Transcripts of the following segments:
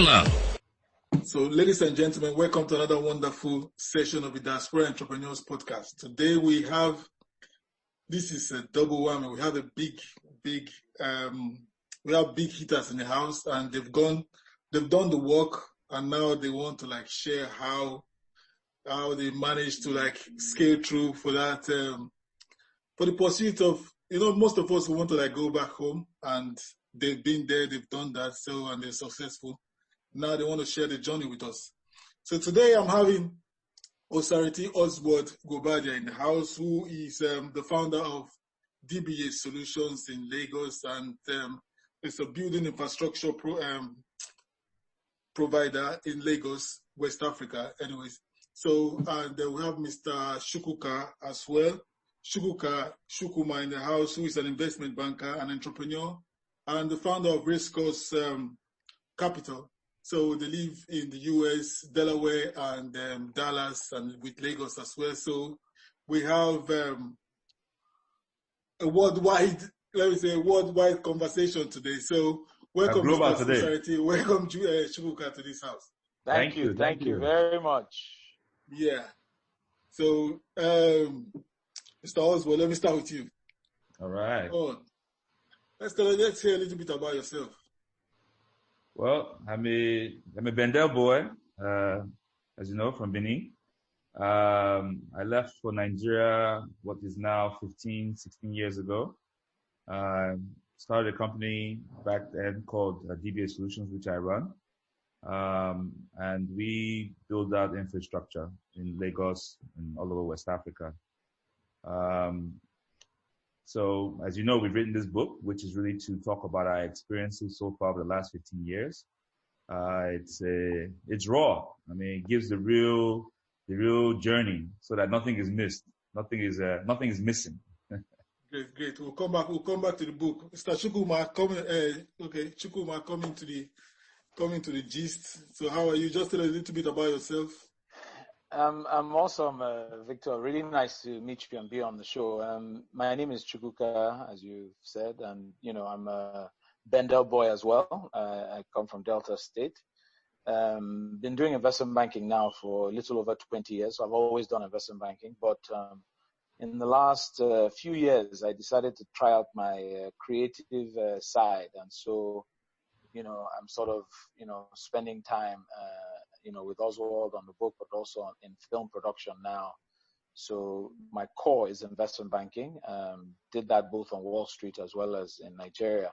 Hello. So, ladies and gentlemen, welcome to another wonderful session of the Diaspora Entrepreneurs Podcast. Today this is a double whammy. We have we have big hitters in the house, and they've done the work, and now they want to share how they managed to scale through for that, for the pursuit of, most of us who want to go back home, and they've been there, they've done that, and they're successful. Now they want to share the journey with us. So today I'm having Osaretin Oswald Gobadia in the house, who is the founder of DBA Solutions in Lagos, and it's a building infrastructure provider in Lagos, West Africa. Anyways, so then we have Mr. Chukuka as well. Chukuma in the house, who is an investment banker, an entrepreneur, and the founder of Racecourse Capital. So they live in the US, Delaware, and Dallas, and with Lagos as well. So we have a worldwide conversation today. So welcome, Mr. Osaretin. Welcome, Chukuka, to this house. Thank you very much. Yeah. So, Mr. Oswald, let me start with you. All right. Let's hear a little bit about yourself. Well, I'm a Bendel boy, as you know, from Benin. I left for Nigeria, what is now 15, 16 years ago. Started a company back then called DBA Solutions, which I run. And we build out infrastructure in Lagos and all over West Africa. So, as you know, we've written this book, which is really to talk about our experiences so far over the last 15 years. It's raw. I mean, it gives the real journey, so that nothing is missed. Nothing is missing. Great. We'll come back to the book. Mr. Chukuma, Chukuma, coming to the gist. So, how are you? Just tell a little bit about yourself. I'm awesome, Victor. Really nice to meet you and be on the show. My name is Chukuka, as you said, and I'm a Bendel boy as well. I come from Delta State. Been doing investment banking now for a little over 20 years. So I've always done investment banking, but in the last few years, I decided to try out my creative side, and so I'm sort of spending time. With Oswald on the book, but also in film production now. So my core is investment banking. Did that both on Wall Street as well as in Nigeria,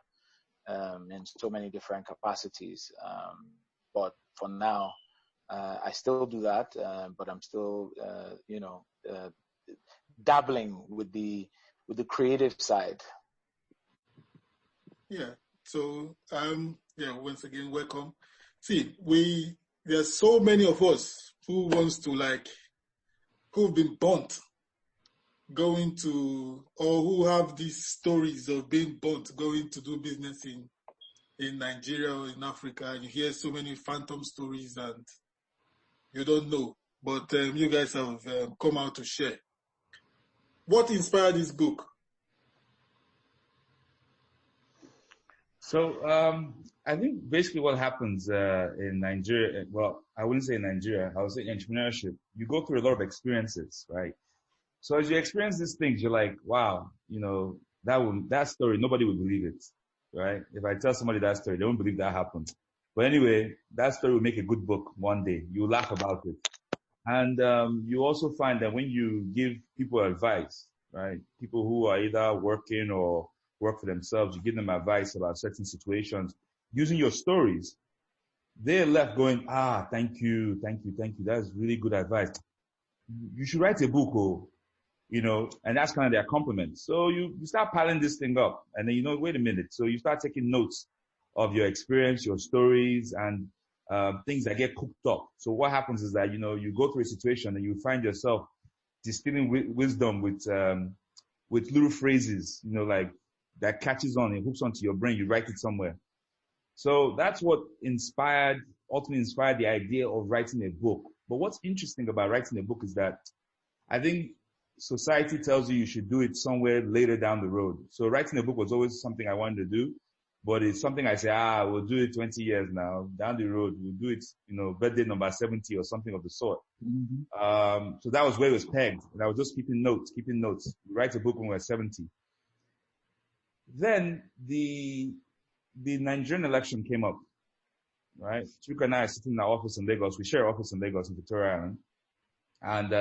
in so many different capacities. But for now, I still do that, but I'm still, dabbling with the creative side. Yeah. So, once again, welcome. See, there's so many of us who wants to who've been burnt going to, or who have these stories of being burnt going to do business in Nigeria or in Africa. And you hear so many phantom stories and you don't know. But you guys have come out to share. What inspired this book? So, I think basically what happens in Nigeria, well, I wouldn't say in Nigeria, I would say entrepreneurship. You go through a lot of experiences, right? So as you experience these things, you're like, wow, that story, nobody would believe it, right? If I tell somebody that story, they won't believe that happened. But anyway, that story will make a good book one day. You laugh about it. And you also find that when you give people advice, right? People who are either working or work for themselves, you give them advice about certain situations using your stories. They're left going, thank you. That's really good advice. You should write a book, and that's kind of their compliment. So you start piling this thing up, and then wait a minute. So you start taking notes of your experience, your stories, and things that get cooked up. So what happens is that, you go through a situation and you find yourself distilling wisdom with little phrases, that catches on, it hooks onto your brain, you write it somewhere. So that's what ultimately inspired the idea of writing a book. But what's interesting about writing a book is that I think society tells you should do it somewhere later down the road. So writing a book was always something I wanted to do. but it's something I say, we'll do it 20 years now, down the road, we'll do it, birthday number 70 or something of the sort. Mm-hmm. So that was where it was pegged. And I was just keeping notes. We write a book when we're 70. Then the Nigerian election came up, right? Chukuka and I are sitting in our office in Lagos. We share an office in Lagos in Victoria Island. And,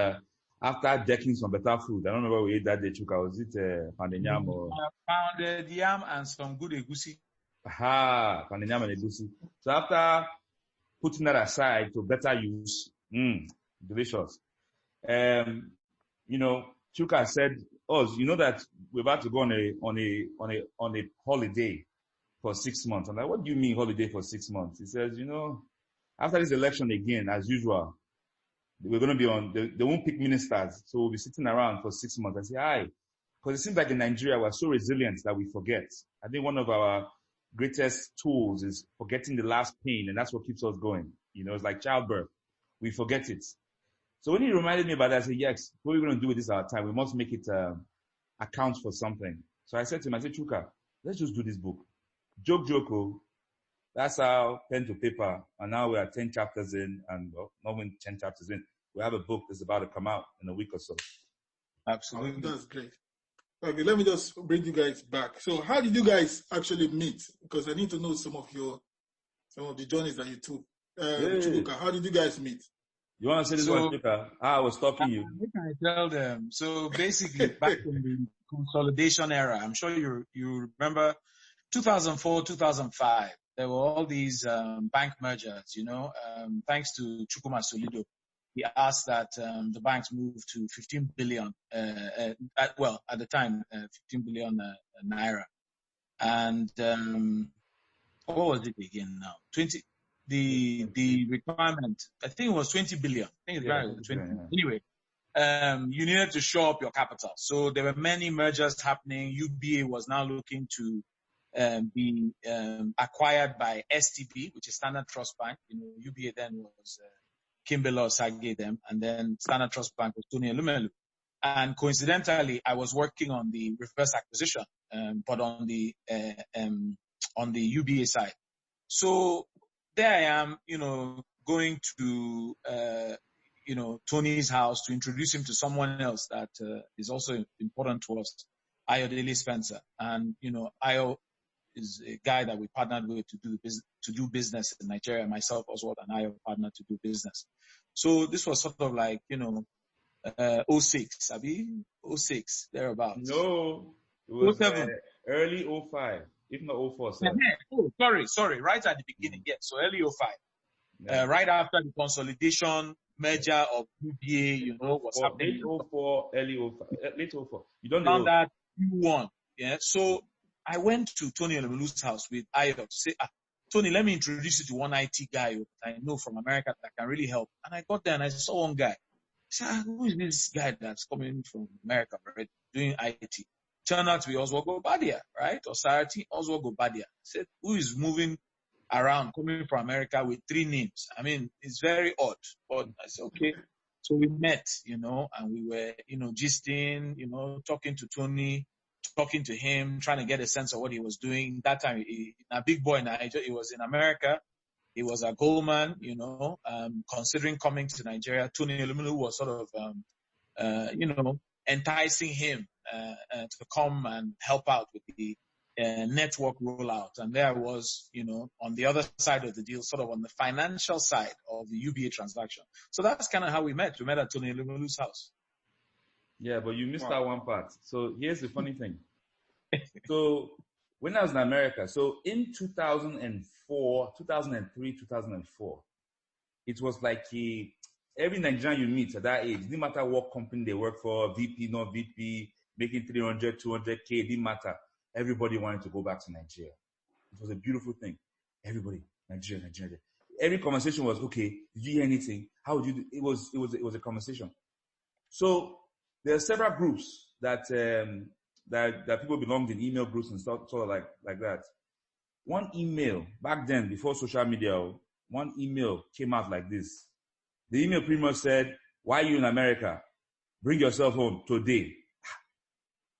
after decking some better food, I don't know where we ate that day, Chukuka. Was it pounded yam or? Pounded yam and some good egusi. Pounded yam and egusi. So after putting that aside to better use, delicious. Chukuka said, you know that we're about to go on a holiday for 6 months. I'm like, what do you mean holiday for 6 months? He says, after this election again, as usual, we're going to be they won't pick ministers. So we'll be sitting around for 6 months. I say, hi. Because it seems like in Nigeria, we're so resilient that we forget. I think one of our greatest tools is forgetting the last pain. And that's what keeps us going. It's like childbirth. We forget it. So when he reminded me about that, I said, yes, what are we going to do with this our time? We must make it account for something. So I said to him, Chukuka, let's just do this book. Joke, that's how pen to paper. And now we are 10 chapters in, and not even 10 chapters in. We have a book that's about to come out in a week or so. Absolutely. Oh, that's great. Okay, let me just bring you guys back. So how did you guys actually meet? Because I need to know some of the journeys that you took. Chukuka, how did you guys meet? You want to say this one, Chukuka? I was talking you. I tell them. So basically, back in the consolidation era, I'm sure you remember 2004, 2005. There were all these bank mergers, thanks to Chukwuma Solido. He asked that the banks move to 15 billion, at the time, 15 billion naira. And what was it again now? The requirement, I think it was 20 billion. I think it's right. 20. Anyway, you needed to show up your capital. So there were many mergers happening. UBA was now looking to be acquired by STB, which is Standard Trust Bank. UBA then was Kimbele Osage them, and then Standard Trust Bank was Tony Elumelu. And coincidentally, I was working on the reverse acquisition, but on the UBA side. So there I am, going to Tony's house to introduce him to someone else that is also important to us, Ayo Dele Spencer. And Ayo is a guy that we partnered with to do business in Nigeria. Myself, Oswald, and I partnered to do business. So this was sort of like 06, 06 thereabouts. No, it was early 05, if not 04. Sorry, right at the beginning. Yeah, so early 05. Yeah. Right after the consolidation merger of UBA, what's happening. Late 04, early 05, late 04. You don't know that you won. Yeah, so I went to Tony Olumelu's house with Ayo to say, Tony, let me introduce you to one IT guy I know from America that can really help. And I got there and I saw one guy. I said, who is this guy that's coming from America, right, doing IT? Turned out to be Oswald Gobadia, right? Osaretin, Oswald Gobadia. I said, who is moving around, coming from America with 3 names? I mean, it's very odd. But I said, okay. So we met, and we were, gisting, talking to Tony, talking to him, trying to get a sense of what he was doing. That time, a big boy in Nigeria, he was in America. He was a Goldman, considering coming to Nigeria. Tony Elumelu was sort of, enticing him to come and help out with the network rollout. And there I was, on the other side of the deal, sort of on the financial side of the UBA transaction. So that's kind of how we met. We met at Tony Elumelu's house. Yeah, but you missed that one part. So here's the funny thing. So when I was in America, so in 2004, 2003, 2004, it was like every Nigerian you meet at that age, didn't matter what company they work for, VP, not VP, making 300, 200K, didn't matter. Everybody wanted to go back to Nigeria. It was a beautiful thing. Everybody, Nigeria. Every conversation was, okay, did you hear anything? How would you do? It was a conversation. So there are several groups that people belonged in, email groups and sort of like that. One email back then, before social media, one email came out like this. The email pretty much said, "Why are you in America? Bring yourself home today."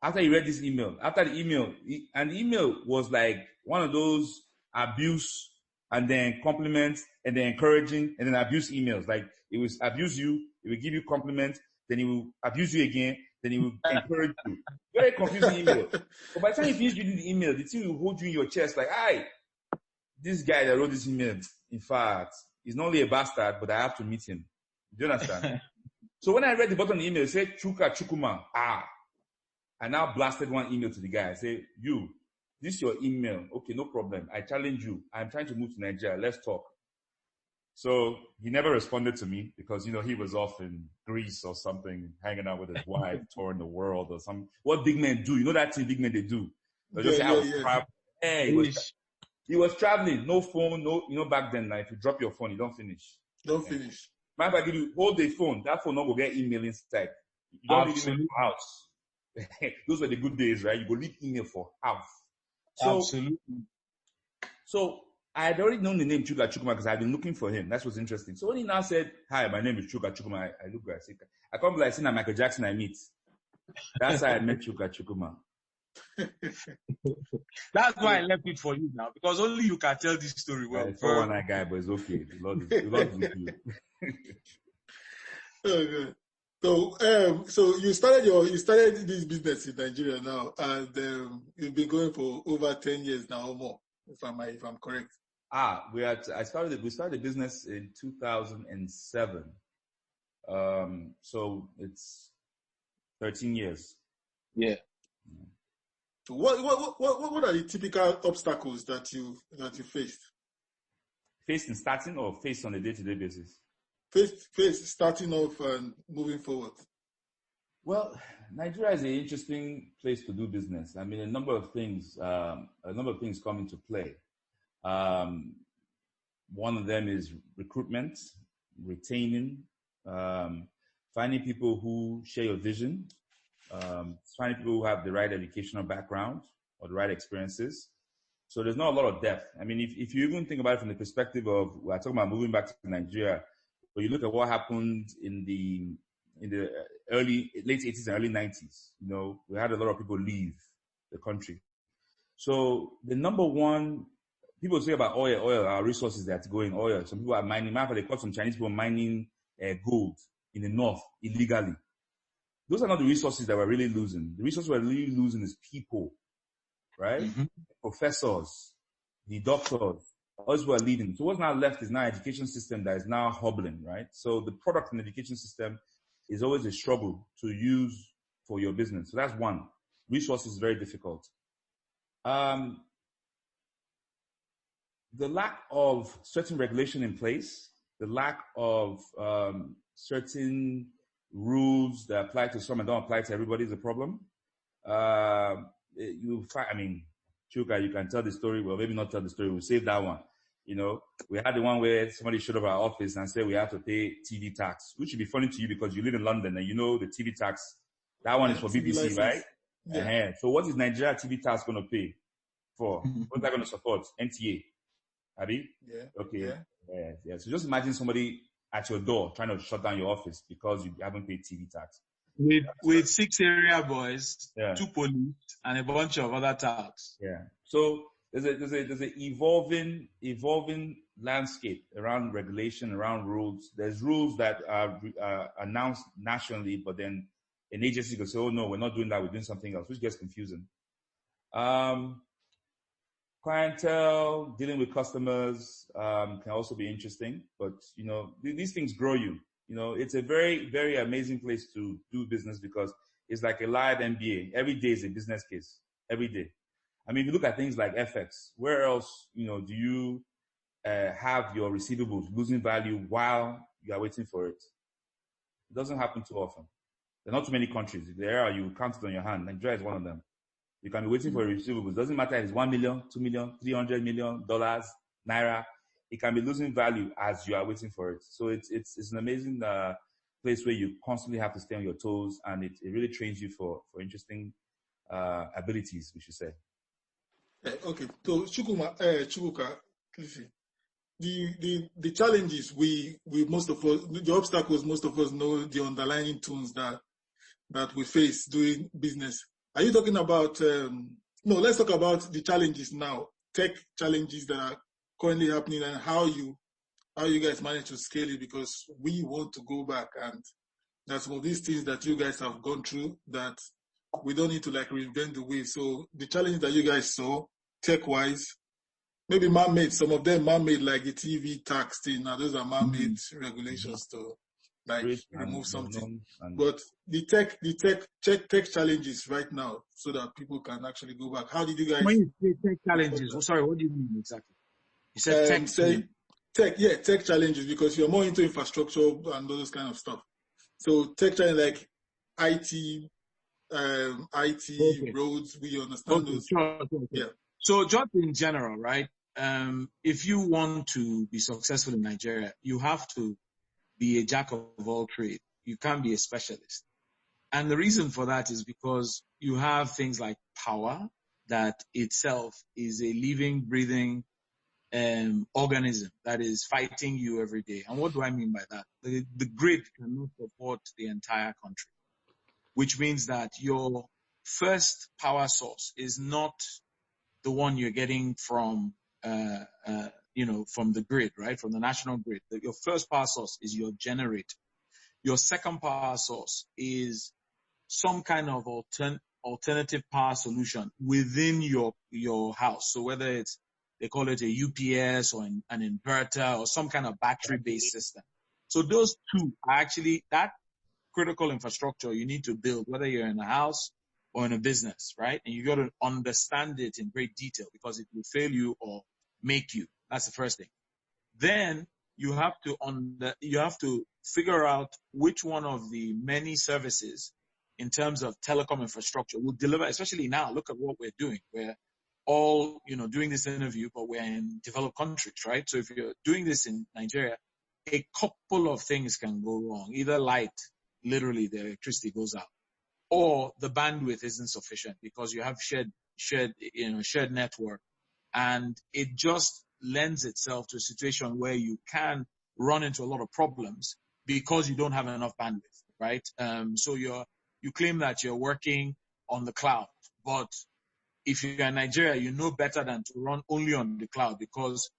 after he read this email, and the email was like one of those abuse and then compliments and then encouraging and then abuse emails. Like it was abuse you, it will give you compliments, then he will abuse you again, then he will encourage you. Very confusing email. But by the time you finish reading the email, the thing will hold you in your chest like, "Hi, this guy that wrote this email, in fact, he's not only a bastard, but I have to meet him." Do you understand? So when I read the bottom of the email, it said Chukuma. I now blasted one email to the guy. I said, "You, this is your email. Okay, no problem. I challenge you. I'm trying to move to Nigeria. Let's talk." So he never responded to me because, he was off in Greece or something, hanging out with his wife, touring the world or something. What big men do, that thing big men they do. He was traveling, no phone, no, back then, if you drop your phone, you don't finish. Finish. Mind if I give you, hold the phone, that phone not go get email inside. You don't leave email for house. Those were the good days, right? You go leave email for house. Absolutely. So I had already known the name Chukuma because I had been looking for him. That's what's interesting. So when he now said, "Hi, my name is Chukuma," I look at him. I can't believe I seen a Michael Jackson I meet. That's how I met Chukuma. That's why I left it for you now, because only you can tell this story well. It's all one guy, but it's okay. The Lord is with you. Okay. So you started this business in Nigeria now, and you've been going for over 10 years now or more, if I'm correct. We started the business in 2007. So it's 13 years. Yeah. So what are the typical obstacles that you faced? Faced in starting or faced on a day-to-day basis? Faced starting off and moving forward. Well, Nigeria is an interesting place to do business. I mean, a number of things come into play. One of them is recruitment, retaining, finding people who share your vision, finding people who have the right educational background or the right experiences. So there's not a lot of depth. I mean, if you even think about it from the perspective of, we're talking about moving back to Nigeria, but you look at what happened in the late 80s and early 90s, we had a lot of people leave the country. So the number one, people say about oil, our resources that go in oil. Some people are mining. They caught some Chinese people mining gold in the north illegally. Those are not the resources that we're really losing. The resources we're really losing is people, right? Mm-hmm. Professors, the doctors, all those who are leading. So what's now left is now an education system that is now hobbling, right? So the product in the education system is always a struggle to use for your business. So that's one. Resources is very difficult. The lack of certain regulation in place, the lack of certain rules that apply to some and don't apply to everybody is a problem. Chuka, you can tell the story. Well, maybe not tell the story. We'll save that one. We had the one where somebody showed up at our office and said we have to pay TV tax, which should be funny to you because you live in London and the TV tax, that one is for BBC, license. Right? Yeah. So what is Nigeria TV tax going to pay for? What's that going to support? NTA. Abi? Yeah. Okay. Yeah. So just imagine somebody at your door trying to shut down your office because you haven't paid TV tax. With 6 area boys, 2 police, and a bunch of other tax. Yeah. So there's a evolving landscape around regulation, around rules. There's rules that are announced nationally, but then an agency can say, "Oh no, we're not doing that. We're doing something else," which gets confusing. Clientele, dealing with customers can also be interesting, but these things grow you. It's a very, very amazing place to do business because it's like a live MBA. Every day is a business case. Every day. I mean, if you look at things like FX, where else, do you have your receivables losing value while you are waiting for it? It doesn't happen too often. There are not too many countries. If there are, you count it on your hand. Nigeria is one of them. You can be waiting for your receivables. It doesn't matter if it's $1 million, $2 million, $300 million, Naira. It can be losing value as you are waiting for it. So it's an amazing place where you constantly have to stay on your toes, and it really trains you for interesting abilities, we should say. Okay, so Chukuka, the challenges we most of us, the obstacles most of us know, the underlying tones that we face doing business. Are you talking about, no, let's talk about the challenges now, tech challenges that are currently happening and how you guys manage to scale it, because we want to go back, and that's some of these things that you guys have gone through that we don't need to like reinvent the wheel. So the challenge that you guys saw tech-wise, maybe man-made, some of them man-made, like the TV tax thing. Now those are man-made regulations to like remove something. But the tech challenges right now, so that people can actually go back. How did you guys? When you say tech challenges, sorry, what do you mean exactly? You said tech challenges, because you're more into infrastructure and those kind of stuff. So tech challenge like IT, roads, we understand those. Sure. Yeah. So just in general, right? If you want to be successful in Nigeria, you have to be a jack of all trades. You can't be a specialist. And the reason for that is because you have things like power, that itself is a living, breathing organism that is fighting you every day. And what do I mean by that? The grid cannot support the entire country, which means that your first power source is not the one you're getting from, from the grid, right? From the national grid. Your first power source is your generator. Your second power source is some kind of alternative power solution within your house. So whether it's, they call it a UPS or an inverter or some kind of battery-based system. So those two are actually that critical infrastructure you need to build, whether you're in a house or in a business, right? And you got to understand it in great detail, because it will fail you or make you. That's the first thing. Then you have to figure out which one of the many services in terms of telecom infrastructure will deliver, especially now. Look at what we're doing. We're all, doing this interview, but we're in developed countries, right? So if you're doing this in Nigeria, a couple of things can go wrong. Either literally the electricity goes out, or the bandwidth isn't sufficient because you have shared network, and it just lends itself to a situation where you can run into a lot of problems because you don't have enough bandwidth, right? So you claim that you're working on the cloud, but if you're in Nigeria, you know better than to run only on the cloud, because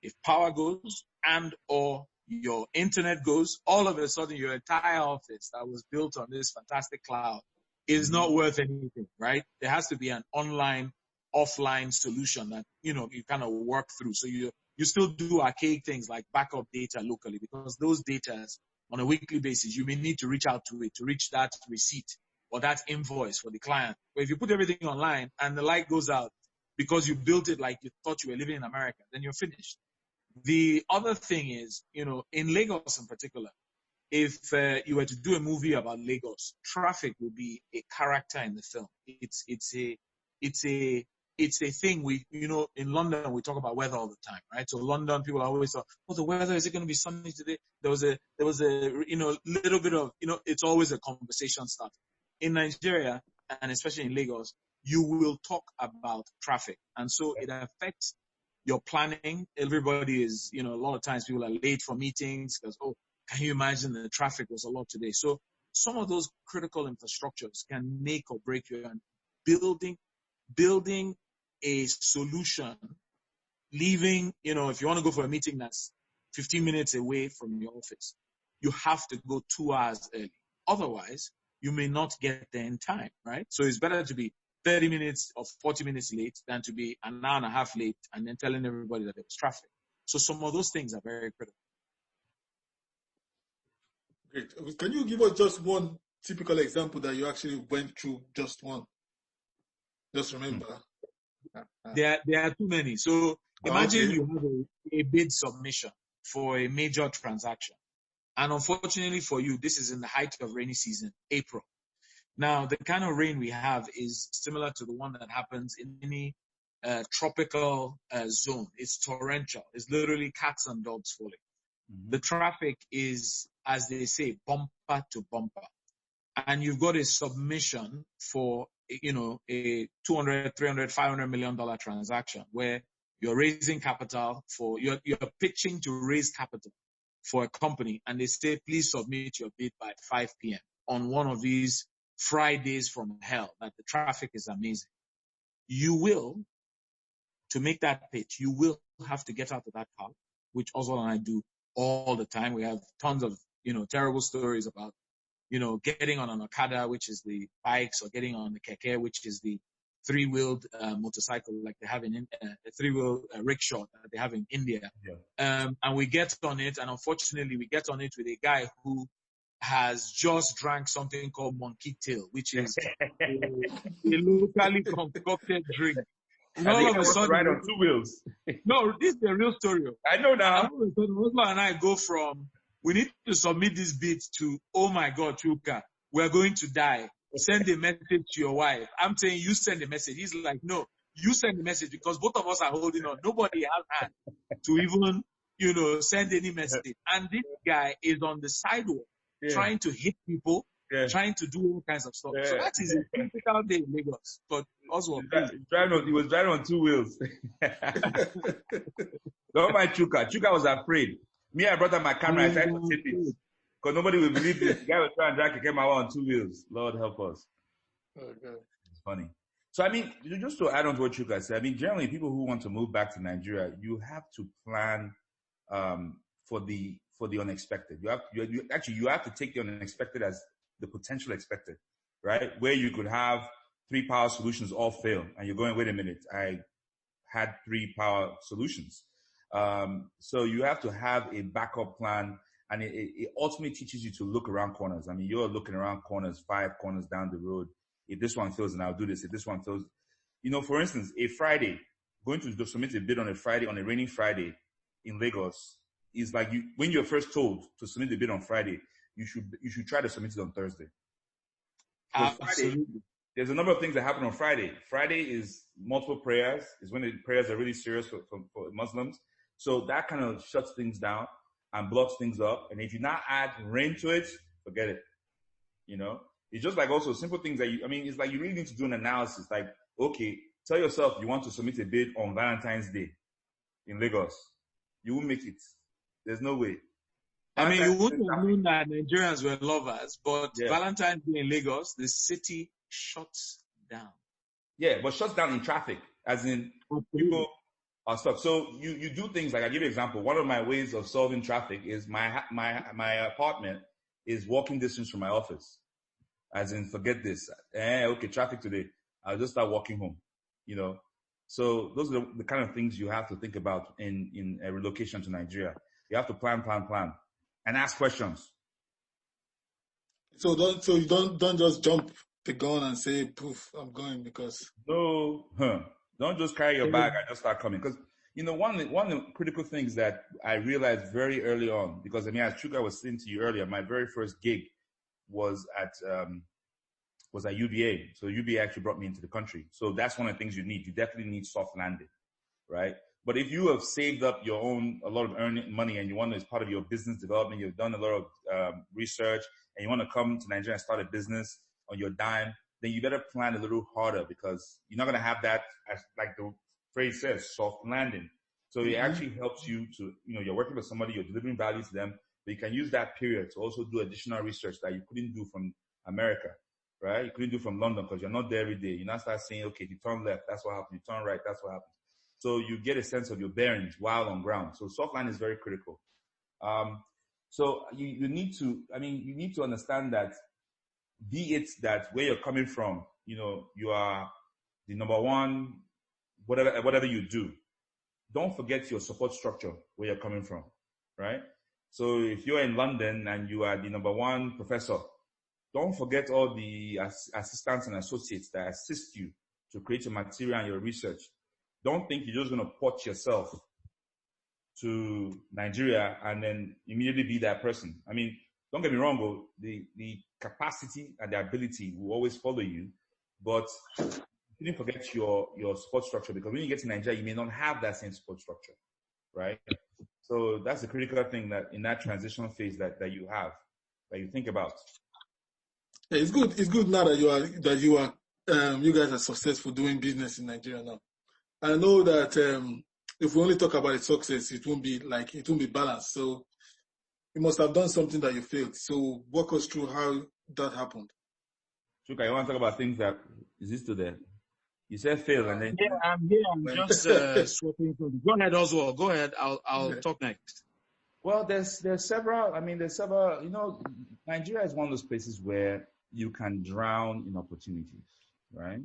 if power goes and or your internet goes, all of a sudden your entire office that was built on this fantastic cloud is not worth anything, right? There has to be an online, offline solution that, you kind of work through. So you still do archaic things like backup data locally, because those data on a weekly basis, you may need to reach out to it to reach that receipt or that invoice for the client. But if you put everything online and the light goes out because you built it like you thought you were living in America, then you're finished. The other thing is, in Lagos in particular, if you were to do a movie about Lagos, traffic will be a character in the film. It's a thing we, in London, we talk about weather all the time, right? So London, people always talk, the weather, is it going to be sunny today? There was a little bit of, it's always a conversation starter. In Nigeria, and especially in Lagos, you will talk about traffic. And so it affects your planning. Everybody is, a lot of times people are late for meetings because, can you imagine the traffic was a lot today? So some of those critical infrastructures can make or break you. And building a solution, leaving, if you want to go for a meeting that's 15 minutes away from your office, you have to go 2 hours early. Otherwise, you may not get there in time, right? So it's better to be 30 minutes or 40 minutes late than to be an hour and a half late and then telling everybody that there was traffic. So some of those things are very critical. Great. Can you give us just one typical example that you actually went through? Just one. Just remember. There are too many. So imagine you have a bid submission for a major transaction. And unfortunately for you, this is in the height of rainy season, April. Now, the kind of rain we have is similar to the one that happens in any tropical zone. It's torrential. It's literally cats and dogs falling. Mm-hmm. The traffic is, as they say, bumper to bumper. And you've got a submission for, a $200, $300, $500 million transaction where you're raising capital you're pitching to raise capital for a company, and they say, please submit your bid by 5 p.m. on one of these Fridays from hell, that the traffic is amazing. You will, to make that pitch, you will have to get out of that car, which Oswald and I do all the time. We have tons of, terrible stories about, getting on an Okada, which is the bikes, or getting on the keke, which is the three-wheeled motorcycle, like they have in a three-wheel rickshaw that they have in India. Yeah. And we get on it, and unfortunately, we get on it with a guy who has just drank something called monkey tail, which is a locally concocted drink. And all of a sudden, ride on two wheels. No, this is the real story. I know now. And all of a sudden, Osman and I go from, we need to submit this bit, to, oh my God, Chukuka, we're going to die. Send a message to your wife. I'm saying, you send a message. He's like, no, you send the message, because both of us are holding on. Nobody has hand to even, send any message. And this guy is on the sidewalk, trying to hit people, trying to do all kinds of stuff. So that is a typical day in Lagos. But Oswald, he was driving on two wheels. Don't mind Chukuka. Chukuka was afraid. Me, I brought up my camera. I tried to tape it, because nobody will believe this. The guy was trying to drag Kekemawa on two wheels. Lord help us. Okay. It's funny. So, just to add on to what Chukuka said, generally people who want to move back to Nigeria, you have to plan for the unexpected. You have to take the unexpected as the potential expected, right? Where you could have 3 power solutions all fail, and you're going, wait a minute, I had 3 power solutions. So you have to have a backup plan, and it ultimately teaches you to look around corners. You're looking around corners, 5 corners down the road. If this one fails, then I'll do this. If this one fails, for instance, a Friday, going to submit a bid on a Friday, on a raining Friday in Lagos, is like when you're first told to submit the bid on Friday, you should try to submit it on Thursday. Friday, there's a number of things that happen on Friday. Friday is multiple prayers, is when the prayers are really serious for Muslims. So that kind of shuts things down and blocks things up. And if you now add rain to it, forget it. It's just like also simple things that it's like you really need to do an analysis. Like, okay, tell yourself you want to submit a bid on Valentine's Day in Lagos. You won't make it. There's no way. You wouldn't have known that Nigerians were lovers, but Valentine's Day in Lagos, the city shuts down. Yeah, but shuts down in traffic, as in people are stuck. So you do things like, I'll give you an example. One of my ways of solving traffic is my apartment is walking distance from my office. As in, forget this. Okay, traffic today. I'll just start walking home. So those are the kind of things you have to think about in a relocation to Nigeria. You have to plan, and ask questions. So you don't just jump the gun and say, poof, I'm going, because. No, don't just carry your bag and just start coming. Because, one of the critical things that I realized very early on, because as Chukuka was saying to you earlier, my very first gig was at UBA. So UBA actually brought me into the country. So that's one of the things you need. You definitely need soft landing, right? But if you have saved up a lot of earning money, and you want to, as part of your business development, you've done a lot of research, and you want to come to Nigeria and start a business on your dime, then you better plan a little harder, because you're not going to have that, as like the phrase says, soft landing. So it actually helps you to, you're working with somebody, you're delivering value to them, but you can use that period to also do additional research that you couldn't do from America, right? You couldn't do from London, because you're not there every day. You now start saying, okay, if you turn left, that's what happens. You turn right, that's what happens. So you get a sense of your bearings while on ground. So soft line is very critical. So you need to understand that, be it that where you're coming from, you are the number one, whatever you do, don't forget your support structure where you're coming from, right? So if you're in London and you are the number one professor, don't forget all the assistants and associates that assist you to create your material and your research. Don't think you're just going to port yourself to Nigeria and then immediately be that person. Don't get me wrong, the capacity and the ability will always follow you, but you didn't forget your support structure, because when you get to Nigeria, you may not have that same support structure, right? So that's the critical thing that in that transitional phase that you have, that you think about. Yeah, it's good. It's good now that you guys are successful doing business in Nigeria now. I know that if we only talk about its success, it won't be balanced. So you must have done something that you failed. So walk us through how that happened. Chuka, you want to talk about things that is this to there? You said fail, and then Yeah, I'm here. I'm just swapping. Go ahead, Oswald. Go ahead. I'll talk next. well, there's several. I mean, there's several. You know, Nigeria is one of those places where you can drown in opportunities, right?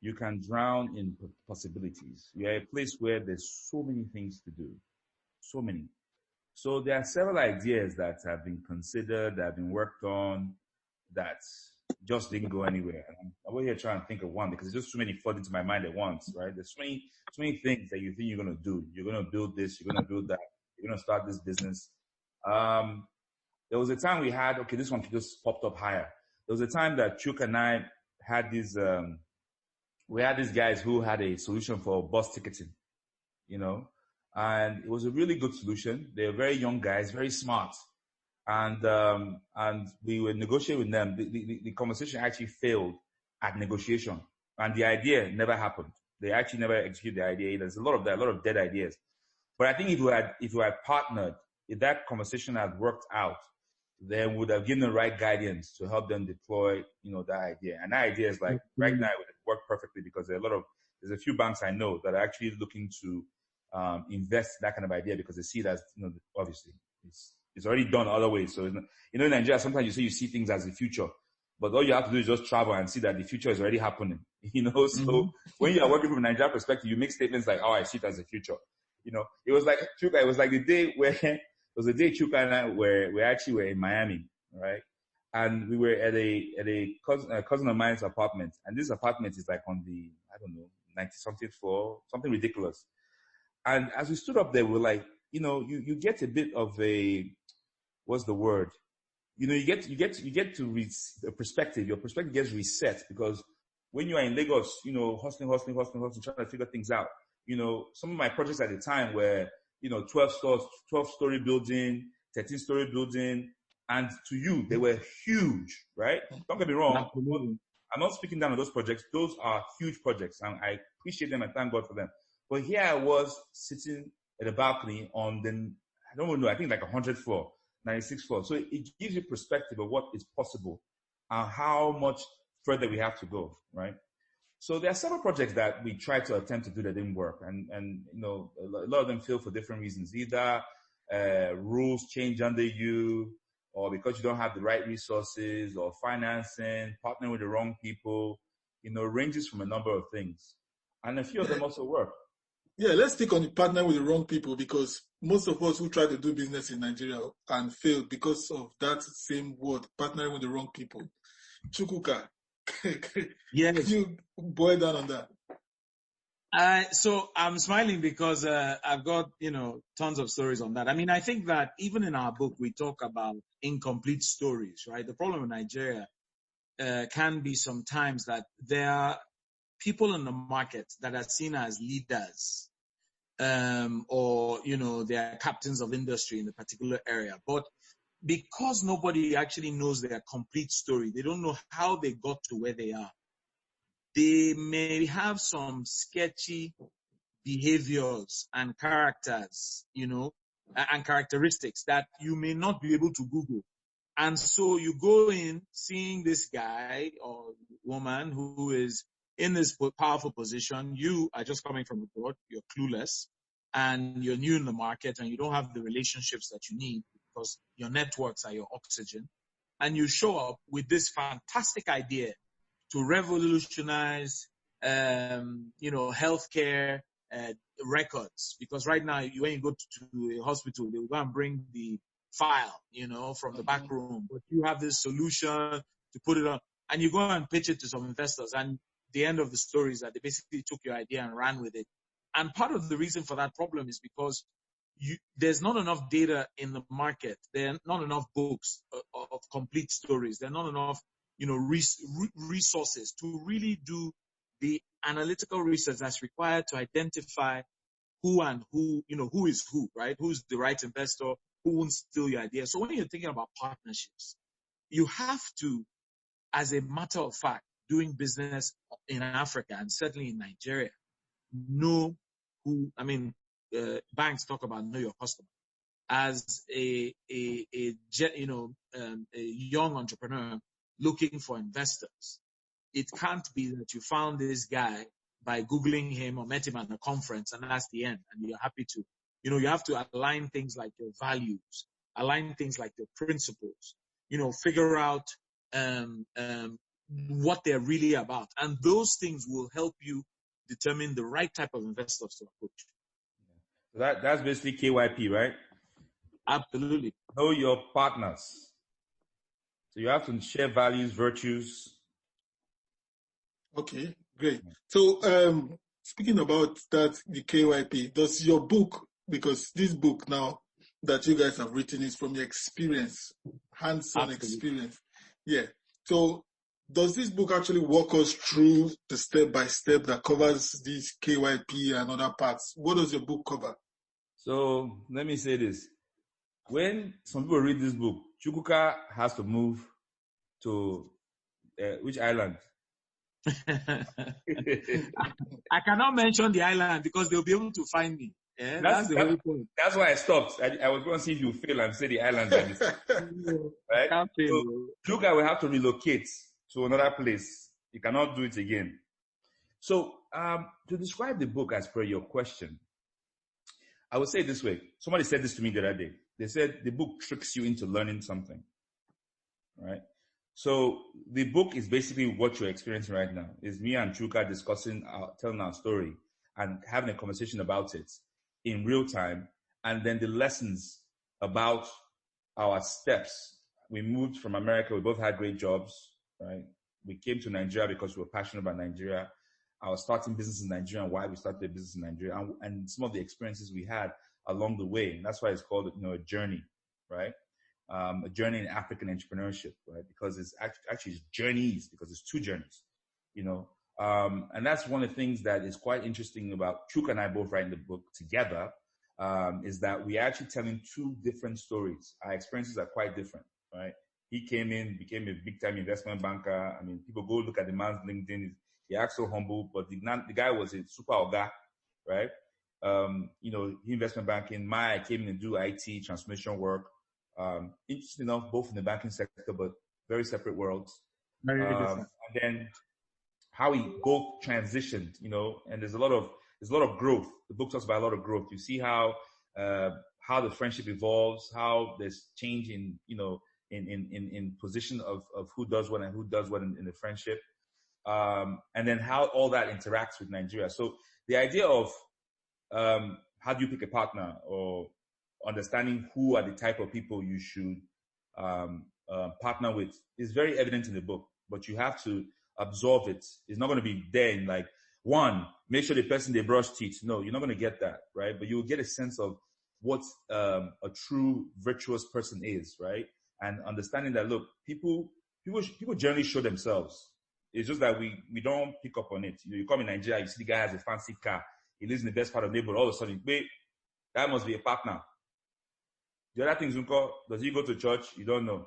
You can drown in possibilities. You're a place where there's so many things to do, so many. So there are several ideas that have been considered, that have been worked on, that just didn't go anywhere. And I'm over here trying to think of one because there's just too many flood into my mind at once, right? There's so many things that you think you're going to do. You're going to build this, you're going to build that, you're going to start this business. There was a time we had, okay, this one just popped up higher. There was a time that Chuka and I had these, we had these guys who had a solution for bus ticketing, you know, and it was a really good solution. They were very young guys, very smart. And we were negotiating with them. The conversation actually failed at negotiation, and the idea never happened. They actually never executed the idea. There's a lot of dead ideas. But I think if we had partnered, if that conversation had worked out, then we would have given the right guidance to help them deploy, you know, that idea. And that idea is like right now it would work perfectly because there's a few banks I know that are actually looking to invest in that kind of idea because they see it as, you know, obviously it's already done other ways. So, you know, in Nigeria, sometimes you see things as the future, but all you have to do is just travel and see that the future is already happening, you know? So when you are working from a Nigeria perspective, you make statements like, oh, I see it as the future. You know, it was like the day where, it was the day Chuka and I we actually were in Miami, right? And we were at a cousin of mine's apartment. And this apartment is like on the, I don't know, 90-something floor, something ridiculous. And as we stood up there, we were like, you know, you get a bit of a, what's the word? You know, you get to a perspective. Your perspective gets reset because when you are in Lagos, you know, hustling, trying to figure things out. You know, some of my projects at the time were, you know, 12-story building, 13-story building, and to you, they were huge, right? Don't get me wrong. Absolutely. I'm not speaking down on those projects. Those are huge projects, and I appreciate them and thank God for them. But here I was sitting at a balcony on the, I don't know, I think like 100th floor, 96th floor. So it gives you perspective of what is possible and how much further we have to go, right? So there are several projects that we tried to attempt to do that didn't work. And you know, a lot of them fail for different reasons. Either rules change under you, or because you don't have the right resources, or financing, partnering with the wrong people, you know, ranges from a number of things. And a few of them also work. Yeah, let's stick on the partner with the wrong people because most of us who try to do business in Nigeria and fail because of that same word, partnering with the wrong people. Chukuka, Yes. can you boil down on that? So I'm smiling because I've got, you know, tons of stories on that. I mean, I think that even in our book, we talk about incomplete stories, right? The problem in Nigeria can be sometimes that there are people in the market that are seen as leaders, or, you know, they are captains of industry in a particular area. But because nobody actually knows their complete story, they don't know how they got to where they are. They may have some sketchy behaviors and characters, you know, and characteristics that you may not be able to Google. And so you go in seeing this guy or woman who is in this powerful position. You are just coming from abroad, you're clueless, and you're new in the market, and you don't have the relationships that you need because your networks are your oxygen. And you show up with this fantastic idea to revolutionize, you know, healthcare records. Because right now, when you go to a hospital, they will go and bring the file, you know, from the back room. But you have this solution to put it on, and you go and pitch it to some investors. And the end of the story is that they basically took your idea and ran with it. And part of the reason for that problem is because there's not enough data in the market. There are not enough books of complete stories. There are not enough, you know, resources to really do the analytical research that's required to identify who and who, you know, who is who, right? Who's the right investor, who won't steal your idea. So when you're thinking about partnerships, you have to, as a matter of fact, doing business in Africa and certainly in Nigeria, know who, I mean, banks talk about know your customer. As a young entrepreneur looking for investors, it can't be that you found this guy by Googling him or met him at a conference and that's the end and you're happy to. You have to align things like your values, align things like your principles, figure out what they're really about. And those things will help you determine the right type of investors to approach. So that's basically KYP, right? Absolutely. Know your partners. So you have to share values, virtues. Okay, great. So speaking about that, the KYP, does your book, because this book now that you guys have written is from your experience, hands-on experience. Yeah. So does this book actually walk us through the step-by-step that covers these KYP and other parts? What does your book cover? So let me say this. When some people read this book, Chukuka has to move to which island? I cannot mention the island because they'll be able to find me. Yeah? That's the whole point. That's why I stopped. I was going to see if you fail and say the island. Right? Can't fail. So Chukuka will have to relocate to another place. You cannot do it again. So to describe the book as per your question, I would say it this way. Somebody said this to me the other day. They said the book tricks you into learning something, right? So the book is basically what you're experiencing right now. Is me and Chukuka discussing, telling our story and having a conversation about it in real time. And then the lessons about our steps. We moved from America. We both had great jobs, right? We came to Nigeria because we were passionate about Nigeria. I was starting business in Nigeria and why we started a business in Nigeria and some of the experiences we had along the way. And that's why it's called, a journey, right? A journey in African entrepreneurship, right? Because it's actually journeys, because it's two journeys, and that's one of the things that is quite interesting about Chukuka and I both writing the book together, is that we're actually telling two different stories. Our experiences are quite different, right? He came in, became a big time investment banker. I mean, people go look at the man's LinkedIn. He acts so humble, but the guy was a super oga, right? He investment banking. I came in and do IT transformation work. Interesting enough, both in the banking sector, but very separate worlds. Very different. And then how we both transitioned, and there's a lot of growth. The book talks about a lot of growth. You see how the friendship evolves, how there's change in position of who does what and who does what in the friendship. And then how all that interacts with Nigeria. So the idea of how do you pick a partner, or understanding who are the type of people you should partner with is very evident in the book, but you have to absorb it. It's not going to be there in like, one, make sure the person they brush teeth. No, you're not going to get that, right? But you'll get a sense of what a true virtuous person is, right? And understanding that, look, people generally show themselves. It's just that we don't pick up on it. You come in Nigeria, you see the guy has a fancy car. He lives in the best part of the neighborhood. All of a sudden, wait, that must be a partner. The other things, does he go to church? You don't know.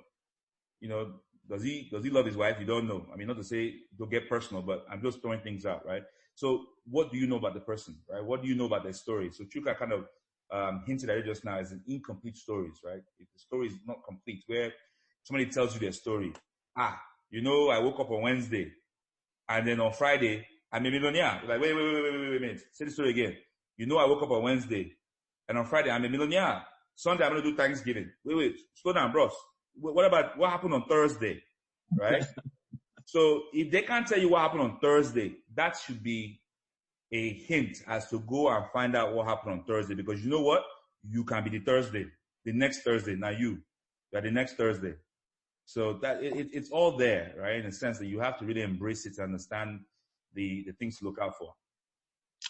Does he love his wife? You don't know. I mean, not to say don't get personal, but I'm just throwing things out, right? So what do you know about the person, right? What do you know about their story? So Chukuka kind of hinted at it just now as an incomplete stories, right? If the story is not complete, where somebody tells you their story. I woke up on Wednesday and then on Friday, I'm a millionaire. You're like, wait a minute. Say the story again. I woke up on Wednesday and on Friday, I'm a millionaire. Sunday, I'm going to do Thanksgiving. Wait, slow down, bros. What happened on Thursday, right? So if they can't tell you what happened on Thursday, that should be a hint as to go and find out what happened on Thursday, because you know what? You can be the next Thursday. Now you are the next Thursday. So that it's all there, right? In a sense that you have to really embrace it to understand the things to look out for.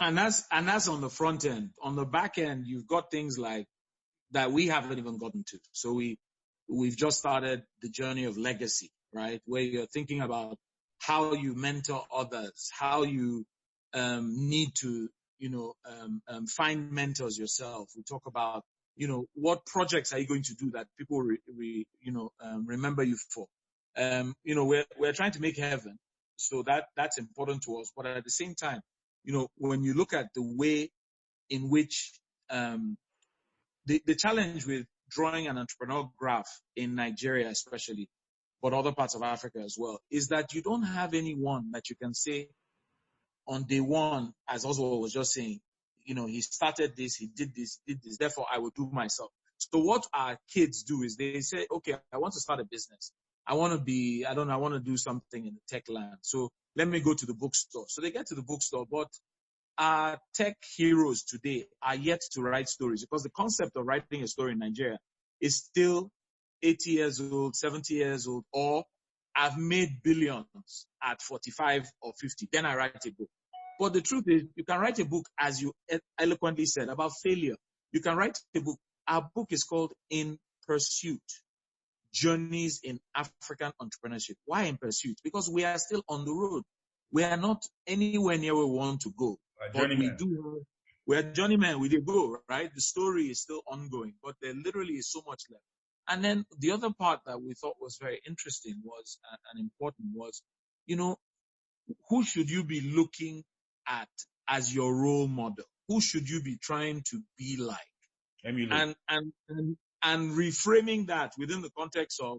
And that's on the front end. On the back end, you've got things like that we haven't even gotten to. So we've just started the journey of legacy, right? Where you're thinking about how you mentor others, how you need to, find mentors yourself. We talk about, what projects are you going to do that people remember you for? We're trying to make heaven, so that's important to us. But at the same time, when you look at the way in which the challenge with drawing an entrepreneur graph in Nigeria, especially, but other parts of Africa as well, is that you don't have anyone that you can say on day one, as Oswald was just saying, he started this, he did this, therefore I will do myself. So what our kids do is they say, okay, I want to start a business. I want to do something in the tech land. So let me go to the bookstore. So they get to the bookstore, but our tech heroes today are yet to write stories, because the concept of writing a story in Nigeria is still 80 years old, 70 years old, or I've made billions at 45 or 50, then I write a book. But the truth is, you can write a book, as you eloquently said, about failure. You can write a book. Our book is called In Pursuit, Journeys in African Entrepreneurship. Why In Pursuit? Because we are still on the road. We are not anywhere near where we want to go. But we're journeymen, we did go, right? The story is still ongoing, but there literally is so much left. And then the other part that we thought was very interesting was, and important was, who should you be looking at as your role model? Who should you be trying to be like? And reframing that within the context of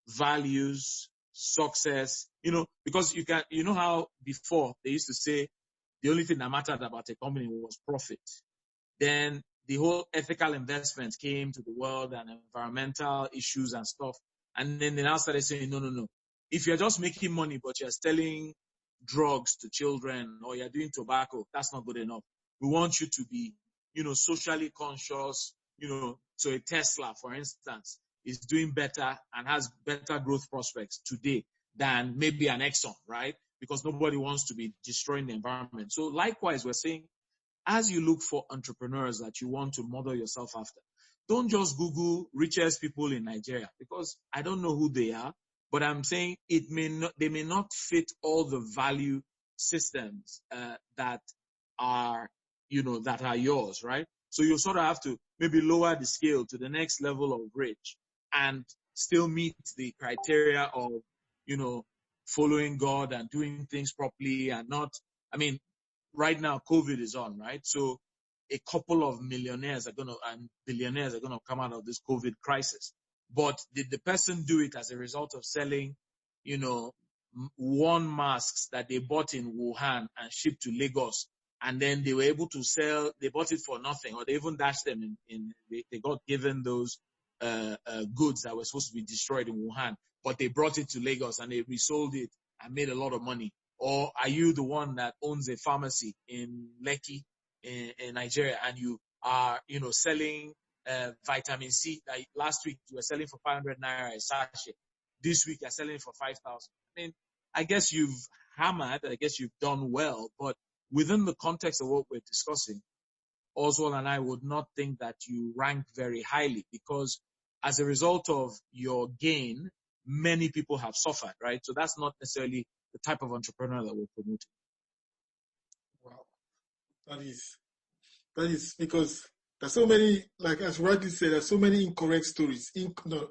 values, success, because you know how before they used to say the only thing that mattered about a company was profit. Then the whole ethical investment came to the world and environmental issues and stuff. And then they now started saying, no. If you're just making money, but you're selling drugs to children or you're doing tobacco, that's not good enough. We want you to be, socially conscious. So a Tesla, for instance, is doing better and has better growth prospects today than maybe an Exxon, right? Because nobody wants to be destroying the environment. So likewise, we're saying, as you look for entrepreneurs that you want to model yourself after, don't just Google richest people in Nigeria, because I don't know who they are, but I'm saying they may not fit all the value systems that are yours, right? So you sort of have to maybe lower the scale to the next level of rich and still meet the criteria of, following God and doing things properly and not, right now COVID is on, right? So a couple of millionaires and billionaires are going to come out of this COVID crisis. But did the person do it as a result of selling, one masks that they bought in Wuhan and shipped to Lagos, and then they were able to sell, they bought it for nothing, or they even dashed them they got given those goods that were supposed to be destroyed in Wuhan, but they brought it to Lagos and they resold it and made a lot of money? Or are you the one that owns a pharmacy in Lekki in Nigeria, and you are, selling vitamin C? Like last week you were selling for 500 naira a sachet. This week you're selling for 5,000. I guess you've hammered. I guess you've done well, but within the context of what we're discussing, Oswald and I would not think that you rank very highly, because as a result of your gain, many people have suffered, right? So that's not necessarily the type of entrepreneur that we're promoting. Wow. That is because there's so many, like as rightly said, there's so many incorrect stories,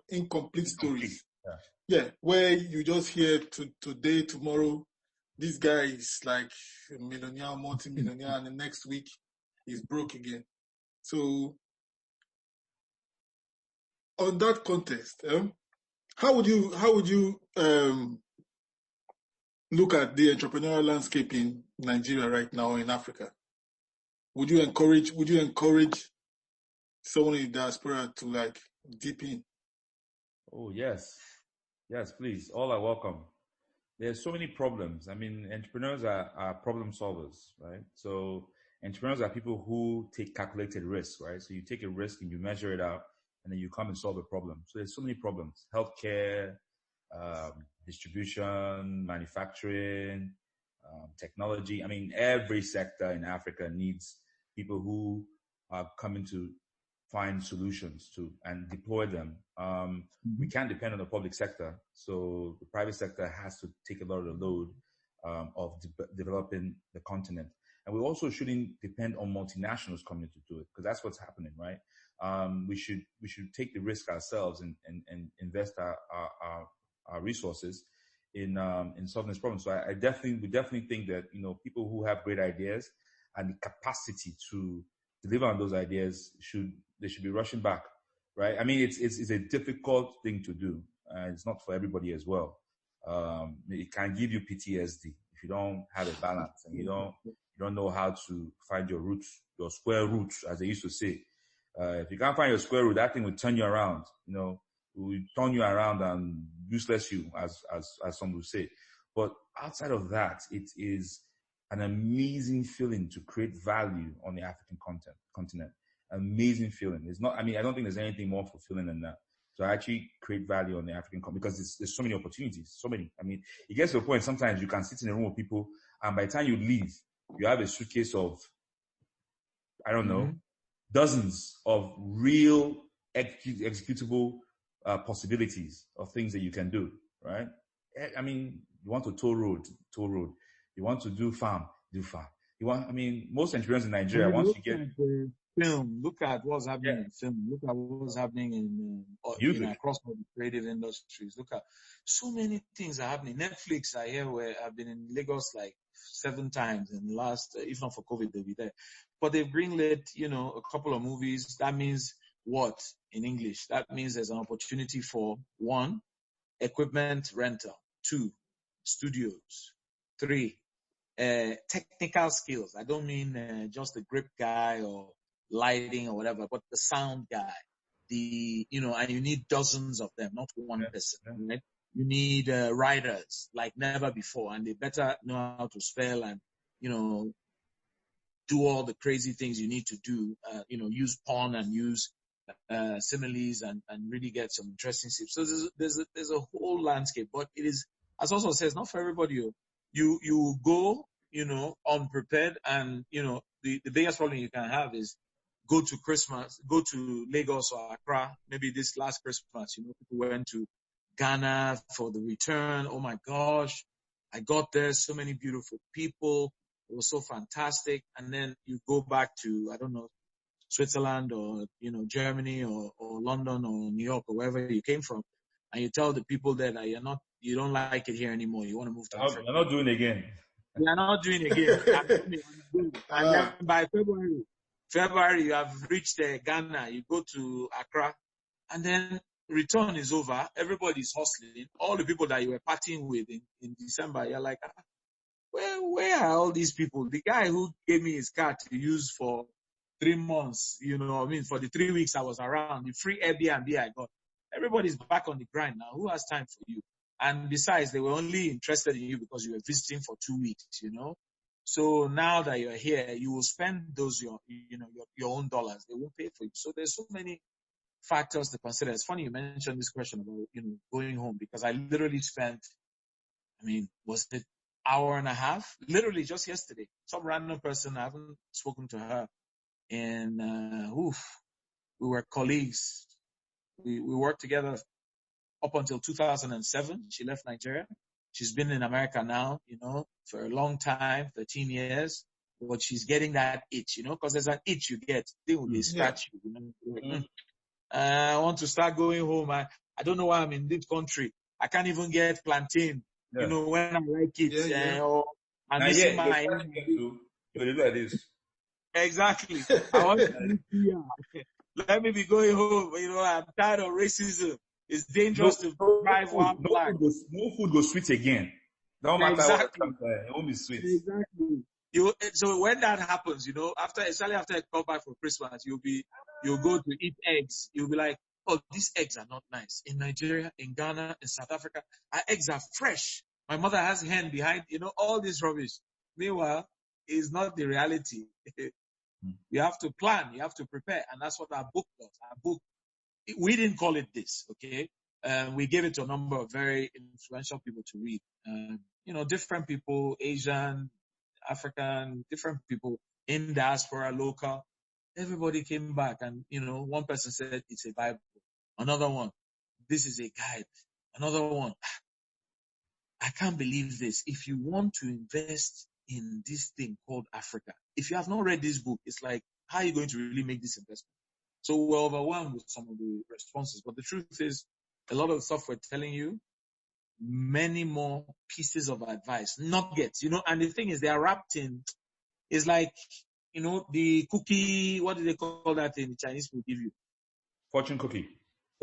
incomplete stories. Yeah, where you just hear today, tomorrow, this guy is like a millionaire, multi-millionaire, and the next week he's broke again. So on that context, how would you look at the entrepreneurial landscape in Nigeria right now, in Africa? Would you encourage someone in the diaspora to like dip in? Oh yes, please. All are welcome. There's so many problems. Entrepreneurs are problem solvers, right? So entrepreneurs are people who take calculated risks, right? So you take a risk and you measure it out, and then you come and solve a problem. So there's so many problems: healthcare, distribution, manufacturing, technology. Every sector in Africa needs people who are coming to find solutions to and deploy them. We can't depend on the public sector, so the private sector has to take a lot of the load of developing the continent. And we also shouldn't depend on multinationals coming to do it, because that's what's happening, right? We should take the risk ourselves and invest our resources in solving this problem. So we definitely think that people who have great ideas and the capacity to deliver on those ideas should be rushing back, right? It's a difficult thing to do. It's not for everybody as well. It can give you PTSD if you don't have a balance and you don't know how to find your roots, your square roots, as they used to say. If you can't find your square root, that thing will turn you around. You know, it will turn you around and useless you, as some will say. But outside of that, it is an amazing feeling to create value on the African continent. Amazing feeling. It's not. I mean, I don't think there's anything more fulfilling than that. So I actually create value on the African continent because there's so many opportunities. So many. I mean, it gets to a point sometimes you can sit in a room with people, and by the time you leave, you have a suitcase of, I don't know, dozens of real executable possibilities of things that you can do, right? I mean, you want to tow road. You want to do farm. Most entrepreneurs in Nigeria, once you get film, look at what's happening in film. Look at what's happening in across all the creative industries. Look at so many things are happening. Netflix, I hear, where I've been in Lagos like 7 times in the last, if not for COVID, they'll be there. But they've greenlit, a couple of movies. That means what in English? That means there's an opportunity for 1, equipment rental, 2, studios, 3, technical skills. I don't mean just the grip guy or lighting or whatever, but the sound guy. And you need dozens of them, not one person. Right? You need writers like never before, and they better know how to spell and do all the crazy things you need to do. Use pun and use similes and really get some interesting tips. So there's a whole landscape, but it is, as also says, not for everybody. You go, unprepared, and the biggest problem you can have is go to Lagos or Accra. Maybe this last Christmas, people went to Ghana for the return. Oh my gosh, I got there, so many beautiful people. It was so fantastic. And then you go back to, I don't know, Switzerland or, Germany or London or New York or wherever you came from. And you tell the people there that you don't like it here anymore. You want to move to Africa. You're not doing it again. You're not doing it again. And then by February, you have reached Ghana. You go to Accra, and then return is over. Everybody's hustling. All the people that you were partying with in December, you're like, where are all these people? The guy who gave me his car to use for 3 months, for the 3 weeks I was around, the free Airbnb I got. Everybody's back on the grind now. Who has time for you? And besides, they were only interested in you because you were visiting for 2 weeks, So now that you're here, you will spend those your own dollars. They won't pay for you. So there's so many factors to consider. It's funny you mentioned this question about going home, because I literally spent, was it hour and a half? Literally just yesterday. Some random person, I haven't spoken to her, and we were colleagues. We worked together up until 2007. She left Nigeria. She's been in America now, for a long time, 13 years. But she's getting that itch, because there's an itch you get. They will scratch you, I want to start going home. I don't know why I'm in this country. I can't even get plantain, when I like it. Or I'm missing my... You look like this. Exactly. I want to be Let me be going home. I'm tired of racism. It's dangerous to drive one black. No food goes sweet again. No matter what comes there, it won't be sweet. Exactly. So when that happens, especially after I come back for Christmas, you'll go to eat eggs. You'll be like, oh, these eggs are not nice. In Nigeria, in Ghana, in South Africa, our eggs are fresh. My mother has hen behind, all this rubbish. Meanwhile, it's not the reality. You have to plan, you have to prepare, and that's what our book does. Our book, we didn't call it this, okay? We gave it to a number of very influential people to read. Different people, Asian, African, different people in diaspora, local. Everybody came back, and one person said it's a Bible. Another one, this is a guide. Another one, I can't believe this. If you want to invest in this thing called Africa, if you have not read this book, it's like, how are you going to really make this investment? So we're overwhelmed with some of the responses. But the truth is, a lot of the stuff we're telling you, many more pieces of advice, nuggets, and the thing is, they are wrapped in, it's like, the cookie, what do they call that in the Chinese will give you? Fortune cookie.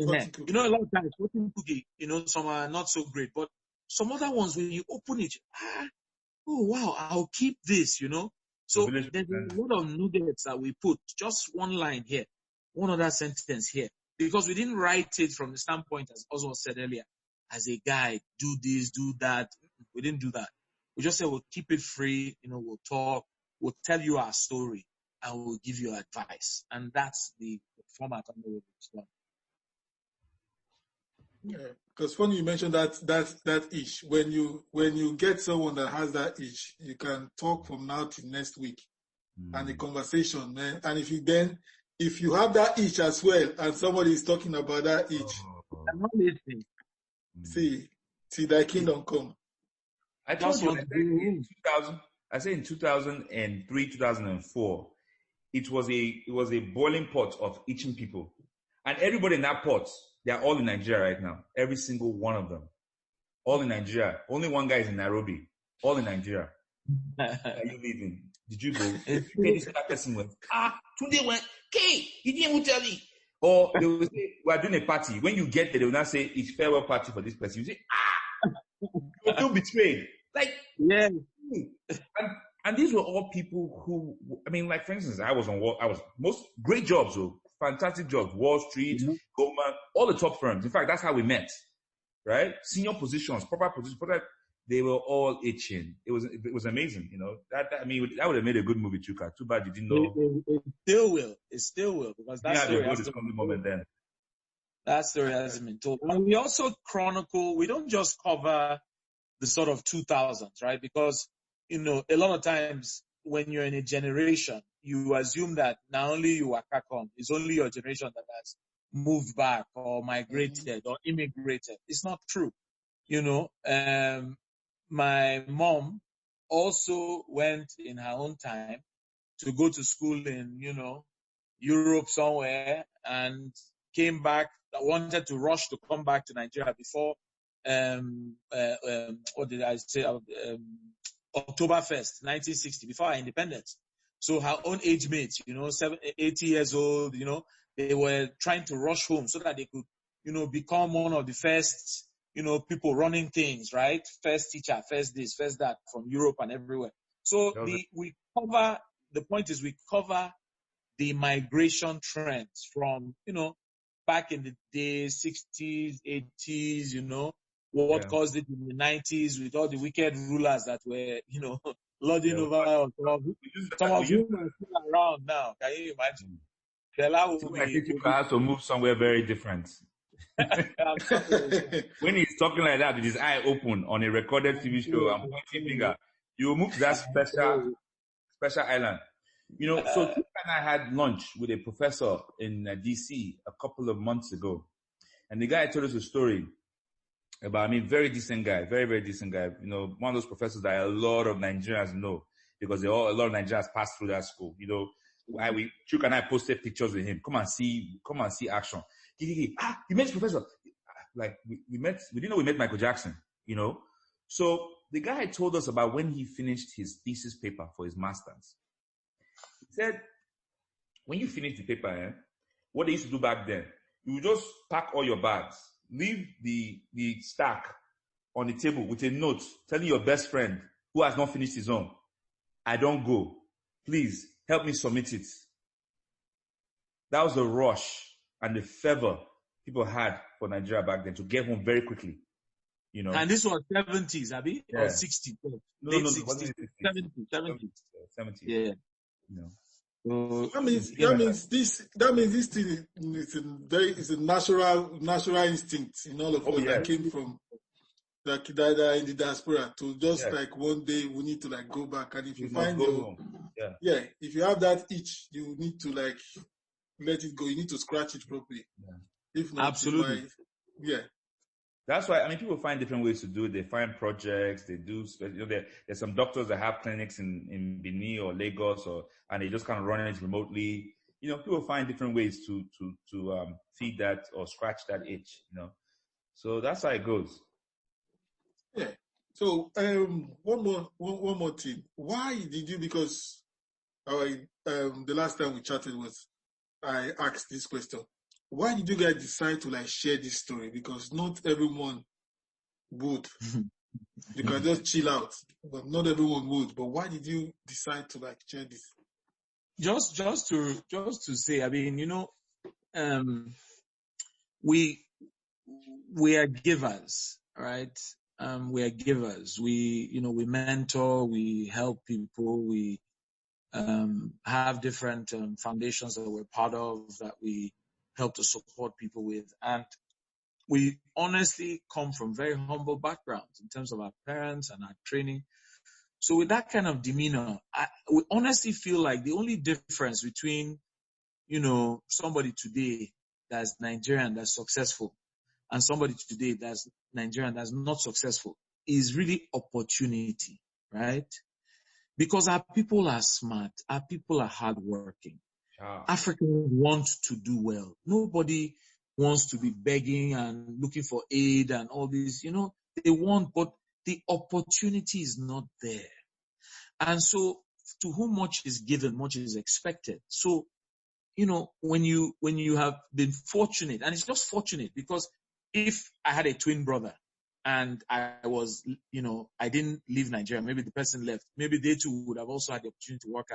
Yeah. You know, a lot of times, fortune cookie, some are not so great, but some other ones, when you open it, oh wow, I'll keep this, So there's a lot of nuggets that we put, just one line here, one other sentence here, because we didn't write it from the standpoint, as Oswald said earlier, as a guide, do this, do that. We didn't do that. We just said we'll keep it free, we'll talk, we'll tell you our story, and we'll give you advice. And that's the format under which it's done. Yeah, because funny you mentioned that itch. When you get someone that has that itch, you can talk from now till next week, and the conversation, man. And if you have that itch as well, and somebody is talking about that itch, I'm not listening. See thy kingdom come. I told you, I said in 2003, 2004, it was a boiling pot of itching people, and everybody in that pot. They are all in Nigeria right now. Every single one of them. All in Nigeria. Only one guy is in Nairobi. All in Nigeria. Are you leaving? Did you go? That person went, Tunde went, okay, he didn't even tell me. Or they will say, we are doing a party. When you get there, they will not say, it's farewell party for this person. You say, you feel betrayed. Like, yeah. And these were all people who, like, for instance, I was most great jobs, fantastic jobs, Wall Street, Goldman, all the top firms. In fact, that's how we met, right? Senior positions, proper positions, they were all itching. It was amazing, That would have made a good movie, Chuka. Too bad you didn't know. It still will. It still will, because that story has been moment then. That story hasn't been told. And we also chronicle. We don't just cover the sort of 2000s, right? Because a lot of times when you're in a generation, you assume that not only you are Kakon, it's only your generation that has moved back or migrated or immigrated. It's not true. My mom also went in her own time to go to school in, Europe somewhere, and came back, wanted to rush to come back to Nigeria before, what did I say? October 1st, 1960, before our independence. So her own age mates, 80 years old, they were trying to rush home so that they could, become one of the first, people running things, right? First teacher, first this, first that, from Europe and everywhere. So the point is we cover the migration trends from, back in the days, 60s, 80s, what caused it in the 90s with all the wicked rulers that were, lording over us. Some of you are still around now. Can you imagine? I think you have to move somewhere very different. When he's talking like that with his eye open on a recorded TV show and pointing finger, you move to that special island. So Chuka and I had lunch with a professor in DC a couple of months ago, and the guy told us a story about, very decent guy, very, very decent guy. One of those professors that a lot of Nigerians know, because a lot of Nigerians passed through that school. Chuka and I posted pictures with him. Come and see action. You met professor. Like we didn't know we met Michael Jackson, So the guy told us about when he finished his thesis paper for his master's. He said, when you finish the paper, what they used to do back then, you would just pack all your bags, leave the stack on the table with a note telling your best friend who has not finished his own, I don't go. Please help me submit it. That was the rush and the fervor people had for Nigeria back then to get home very quickly. And this was 70s, Abi? Yeah. Or 60s? No, 60s, 70s. 70s. Yeah. That means this thing is a natural instinct in all of us that came from that in the diaspora to just like one day we need to like go back, and if you find if you have that itch, you need to like let it go. You need to scratch it properly. Yeah. If not, absolutely. That's why, people find different ways to do it. They find projects, they do, there's some doctors that have clinics in Benin or Lagos, and they just kind of run it remotely. People find different ways to feed that or scratch that itch, So that's how it goes. Yeah. So, one more thing. Why did you, because the last time we chatted I asked this question. why did you guys decide to like share this story? Because not everyone would. You can just chill out, but not everyone would. But why did you decide to like share this? Just to say, I mean, we are givers, right? We are givers. We mentor, we help people, we have different foundations that we're part of that we help to support people with. And we honestly come from very humble backgrounds in terms of our parents and our training. So with that kind of demeanor, we honestly feel like the only difference between, somebody today that's Nigerian, that's successful, and somebody today that's Nigerian, that's not successful, is really opportunity, right? Because our people are smart, our people are hardworking. Africans want to do well. Nobody wants to be begging and looking for aid and all this. They want, but the opportunity is not there. And so, to whom much is given, much is expected. So, when you have been fortunate, and it's just fortunate because if I had a twin brother and I was, I didn't leave Nigeria, maybe the person left, maybe they too would have also had the opportunity to work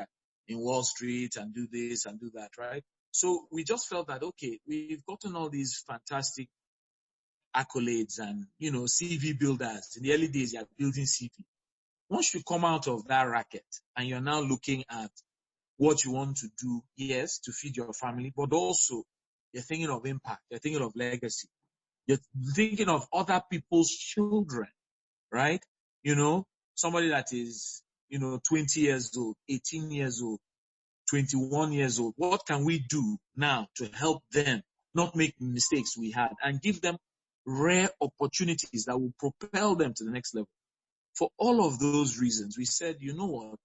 in Wall Street and do this and do that, right? So we just felt that, okay, we've gotten all these fantastic accolades and, CV builders. In the early days, you're building CV. Once you come out of that racket and you're now looking at what you want to do, yes, to feed your family, but also you're thinking of impact, you're thinking of legacy, you're thinking of other people's children, right? Somebody that is, 20 years old, 18 years old, 21 years old. What can we do now to help them not make mistakes we had and give them rare opportunities that will propel them to the next level? For all of those reasons, we said, you know what?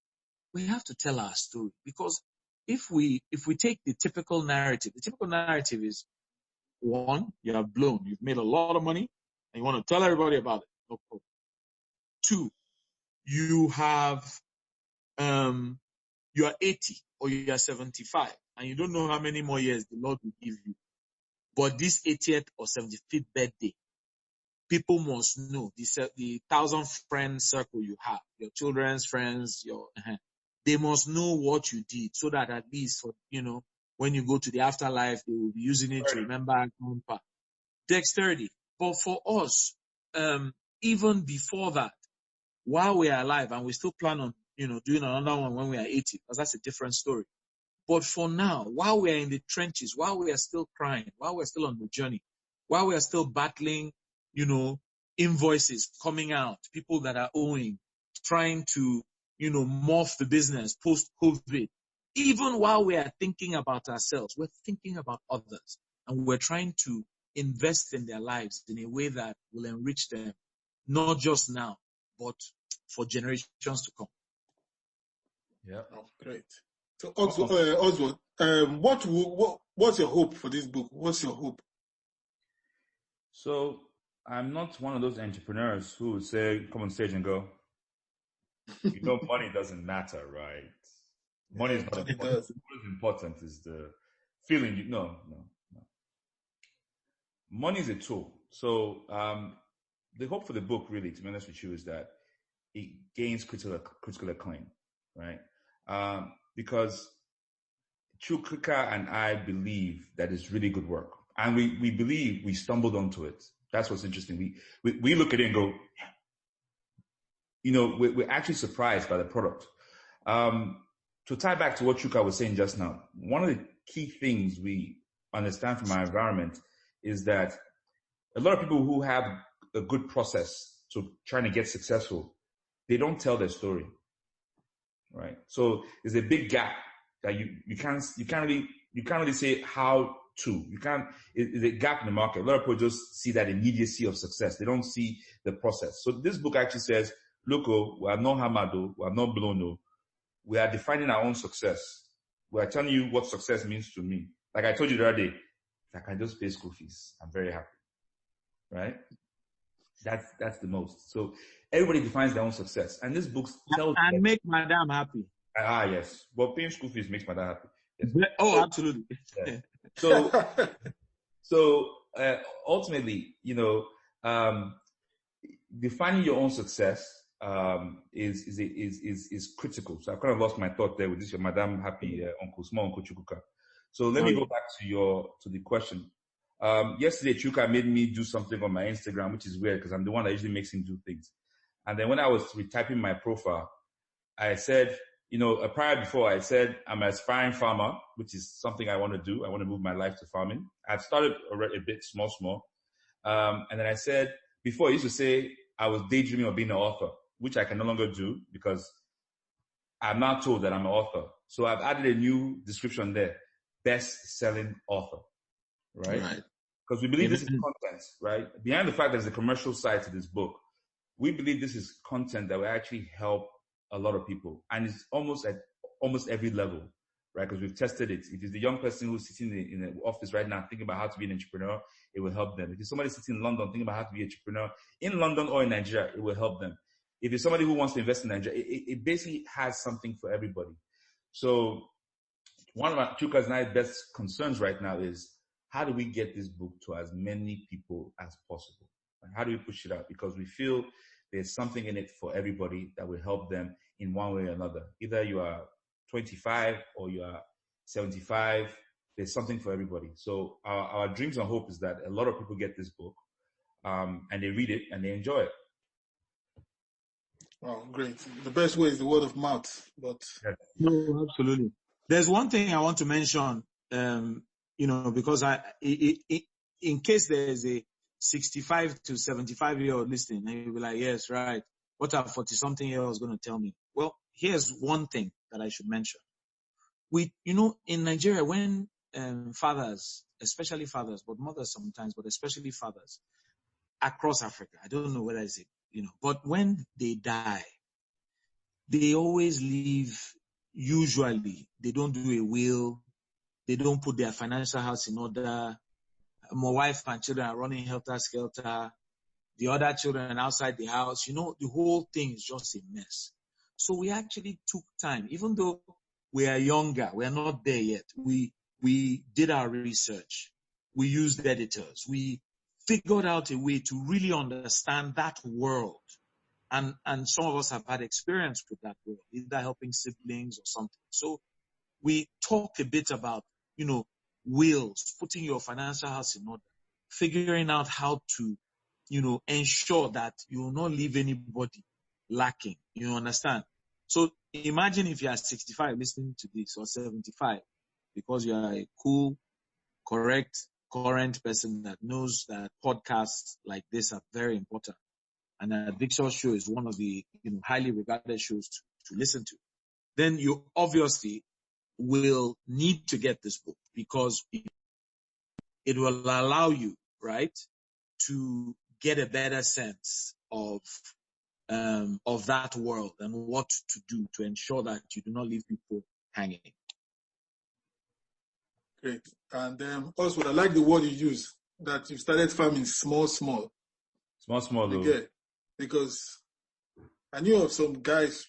We have to tell our story, because if we take the typical narrative is, one, you have blown, you've made a lot of money, and you want to tell everybody about it. No problem. Two, you have, you are 80 or you are 75, and you don't know how many more years the Lord will give you. But this 80th or 75th birthday, people must know the 1,000 friend circle you have, your children's friends, they must know what you did, so that at least for, when you go to the afterlife, they will be using it to remember grandpa. Dexterity. But for us, even before that, while we are alive, and we still plan on, doing another one when we are 80, because that's a different story. But for now, while we are in the trenches, while we are still crying, while we're still on the journey, while we are still battling, invoices coming out, people that are owing, trying to, morph the business post-COVID, even while we are thinking about ourselves, we're thinking about others, and we're trying to invest in their lives in a way that will enrich them, not just now, but for generations to come. Yeah. Oh, great. So, Oswald, what's your hope for this book? What's your hope? So, I'm not one of those entrepreneurs who would say, come on stage and go, money doesn't matter, right? Money is not important. What is important is the feeling. No. Money is a tool. So, the hope for the book, really, to be honest with you, is that it gains critical acclaim, right? Because Chukuka and I believe that it's really good work. And we believe we stumbled onto it. That's what's interesting. We look at it and go, we're actually surprised by the product. To tie back to what Chukuka was saying just now, one of the key things we understand from our environment is that a lot of people who have a good process to trying to get successful, they don't tell their story, right? So there's a big gap that you can't really say how to. There's a gap in the market. A lot of people just see that immediacy of success. They don't see the process. So this book actually says, look, we are not hamado, we are not blono. We are defining our own success. We are telling you what success means to me. Like I told you the other day, if I can just pay school fees, I'm very happy, right? That's the most. So everybody defines their own success. And this book tells and make madam happy. Yes. But paying school fees makes madam happy. Yes. Oh, absolutely. Yeah. So So ultimately, defining your own success is critical. So I kind of lost my thought there with this, your Madam Happy Uncle, small Uncle Chukuka. So let me go back to the question. Yesterday, Chuka made me do something on my Instagram, which is weird because I'm the one that usually makes him do things. And then when I was retyping my profile, I said, prior before I said I'm an aspiring farmer, which is something I want to do. I want to move my life to farming. I've started already a bit small. And then I said, before I used to say I was daydreaming of being an author, which I can no longer do because I'm now told that I'm an author. So I've added a new description there, best-selling author, right? Because we believe this is content, right? Behind the fact there's a commercial side to this book, we believe this is content that will actually help a lot of people. And it's almost at almost every level, right? Because we've tested it. If it's the young person who's sitting in the office right now thinking about how to be an entrepreneur, it will help them. If it's somebody sitting in London thinking about how to be an entrepreneur in London or in Nigeria, it will help them. If it's somebody who wants to invest in Nigeria, it basically has something for everybody. So one of Chuka's and I's best concerns right now is how do we get this book to as many people as possible? And how do we push it out? Because we feel there's something in it for everybody that will help them in one way or another. Either you are 25 or you are 75, there's something for everybody. So our dreams and hope is that a lot of people get this book and they read it and they enjoy it. Oh, great. The best way is the word of mouth. But no, absolutely. There's one thing I want to mention, because in case there's a 65 to 75-year-old listening, and you'll be like, yes, right. What are 40-something-year-olds going to tell me? Well, here's one thing that I should mention. In Nigeria, when fathers, especially fathers, but mothers sometimes, but especially fathers, across Africa, I don't know whether it's but when they die, they always leave, usually, they don't do a will, they don't put their financial house in order. My wife and children are running helter-skelter. The other children outside the house, the whole thing is just a mess. So we actually took time, even though we are younger, we are not there yet. We did our research. We used editors. We figured out a way to really understand that world. And some of us have had experience with that world, either helping siblings or something. So we talked a bit about, wills, putting your financial house in order, figuring out how to, ensure that you will not leave anybody lacking. You understand? So imagine if you are 65 listening to this, or 75, because you are a cool, correct, current person that knows that podcasts like this are very important. And that Victor's show is one of the highly regarded shows to listen to. Then you obviously will need to get this book because it will allow you, right, to get a better sense of that world and what to do to ensure that you do not leave people hanging. Great. And also, I like the word you use, that you started farming small. Small, though. Because I knew of some guys,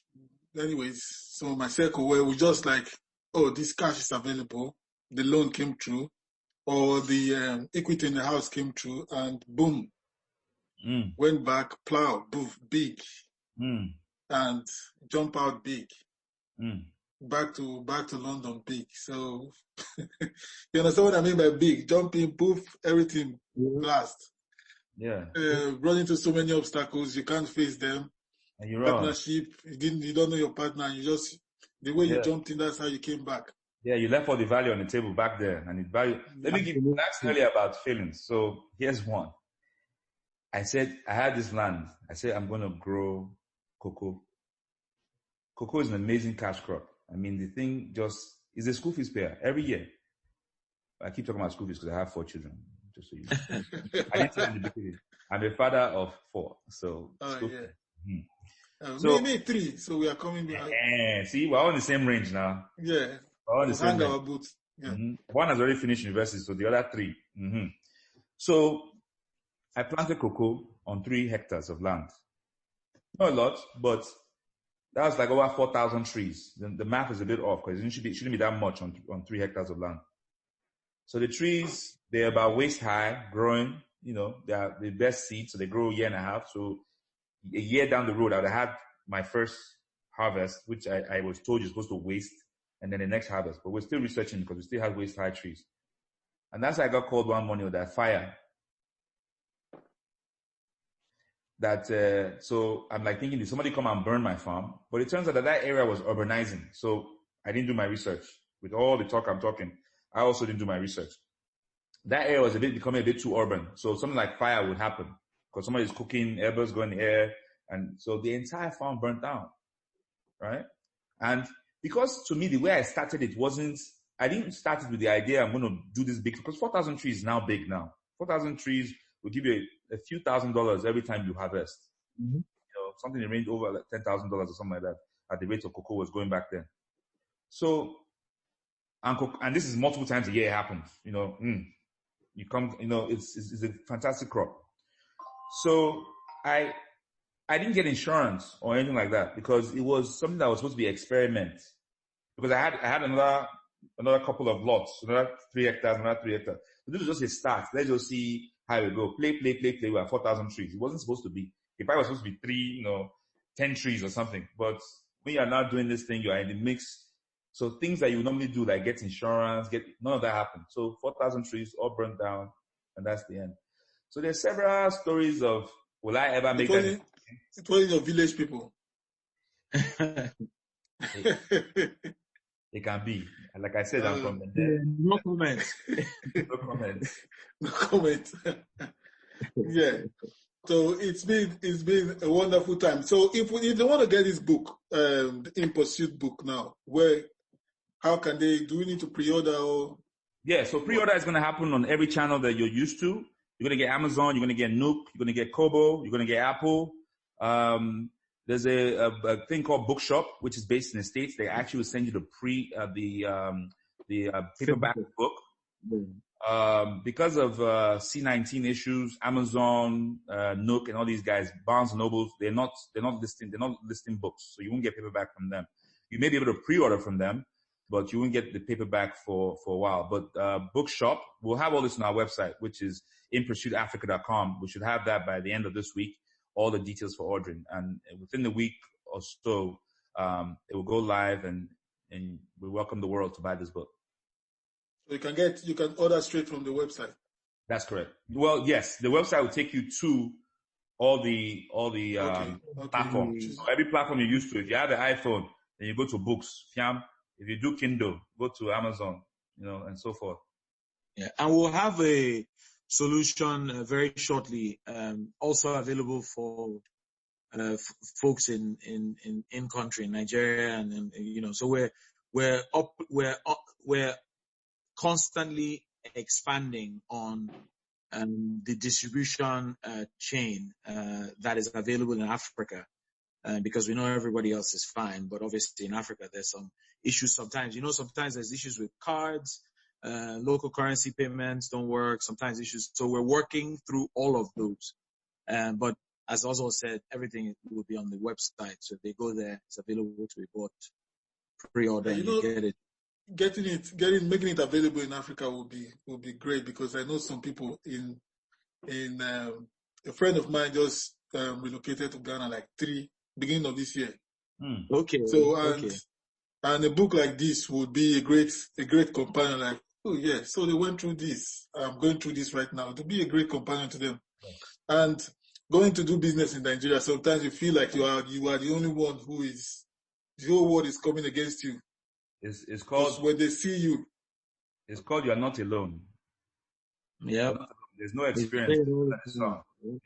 anyways, some of my circle where we just like, oh, this cash is available, the loan came through, or the equity in the house came through, and boom, went back, plow, boof, big, and jump out big, back to London big. So you understand what I mean by big? Jumping, poof, everything blast. Yeah. Run into so many obstacles, you can't face them. And you're partnership, you don't know your partner, you just, the way you jumped in, that's how you came back. Yeah, you left all the value on the table back there. And let me give you asked earlier about feelings. So here's one. I said, I had this land. I said, I'm going to grow cocoa. Cocoa is an amazing cash crop. I mean, the thing just is a school fees payer every year. I keep talking about school fees because I have 4 children. Just so you know. I didn't say in the beginning. I'm a father of 4. So, so me 3. So we are coming back. See, we're all in the same range now. Yeah. We're all in the same range. Our boots. Yeah. One has already finished university, so the other 3. So I planted cocoa on 3 hectares of land. Not a lot, but that was like over 4,000 trees. The math is a bit off because it shouldn't be that much on 3 hectares of land. So the trees, they're about waist high, growing, they are the best seed. So they grow a year and a half. So a year down the road, I would have had my first harvest, which I was told you're supposed to waste, and then the next harvest. But we're still researching because we still have waist high trees. And that's how I got called one morning with that fire. So I'm like thinking, did somebody come and burn my farm? But it turns out that area was urbanizing. So I didn't do my research. With all the talk I'm talking, I also didn't do my research. That area was becoming a bit too urban. So something like fire would happen because somebody's cooking, embers go in the air. And so the entire farm burnt down, right? And because to me, the way I started it I didn't start it with the idea I'm going to do this big, because 4,000 trees is now big now. 4,000 trees will give you a few $1,000s every time you harvest. Mm-hmm. Something in the range over like $10,000 or something like that at the rate of cocoa was going back then. So, and this is multiple times a year it happens, you come, it's a fantastic crop. So I didn't get insurance or anything like that because it was something that was supposed to be an experiment. Because I had another couple of lots, another 3 hectares, another 3 hectares. So this was just a start. Let's just see how it go. Play. We have 4,000 trees. It wasn't supposed to be. It probably was supposed to be 10 trees or something. But when you are not doing this thing, you are in the mix. So things that you normally do, like get insurance, none of that happened. So 4,000 trees all burned down, and that's the end. So there's several stories of, will I ever make that? It was your village people. It can be. Like I said, I'm from Bendel. No comment. No comment. No comment. Yeah. So it's been a wonderful time. So if they want to get this book, In Pursuit book now, how can they? Do we need to pre-order or? Yeah. So pre-order is going to happen on every channel that you're used to. You're going to get Amazon. You're going to get Nook. You're going to get Kobo. You're going to get Apple. There's a thing called Bookshop, which is based in the States. They actually will send you the paperback book. Because of C19 issues, Amazon, Nook, and all these guys, Barnes and Nobles, they're not listing books, so you won't get paperback from them. You may be able to pre-order from them, but you won't get the paperback for a while. But Bookshop, we'll have all this on our website, which is inpursuitafrica.com. We should have that by the end of this week. All the details for ordering, and within the week or so, it will go live, and we welcome the world to buy this book. So you can order straight from the website. That's correct. Well, yes, the website will take you to all the platforms. So every platform you're used to. If you have an iPhone, then you go to books. If you do Kindle, go to Amazon, and so forth. Yeah, and we'll have a solution very shortly, also available for folks in country, in Nigeria, and so we're constantly expanding on the distribution chain that is available in Africa, because we know everybody else is fine, but obviously in Africa there's some issues sometimes. Sometimes there's issues with cards. Local currency payments don't work, sometimes issues. So we're working through all of those. But as Oswald said, everything will be on the website. So if they go there, it's available to be bought, pre-order, and you get it. Making it available in Africa will be great, because I know some people a friend of mine just relocated to Ghana beginning of this year. Okay. So and a book like this would be a great companion. Like, oh yeah, so they went through this. I'm going through this right now. To be a great companion to them. And going to do business in Nigeria, sometimes you feel like you are the only one the whole world is coming against you. It's called, when they see you. It's called You Are Not Alone. Yeah. There's no experience under the sun. Yeah.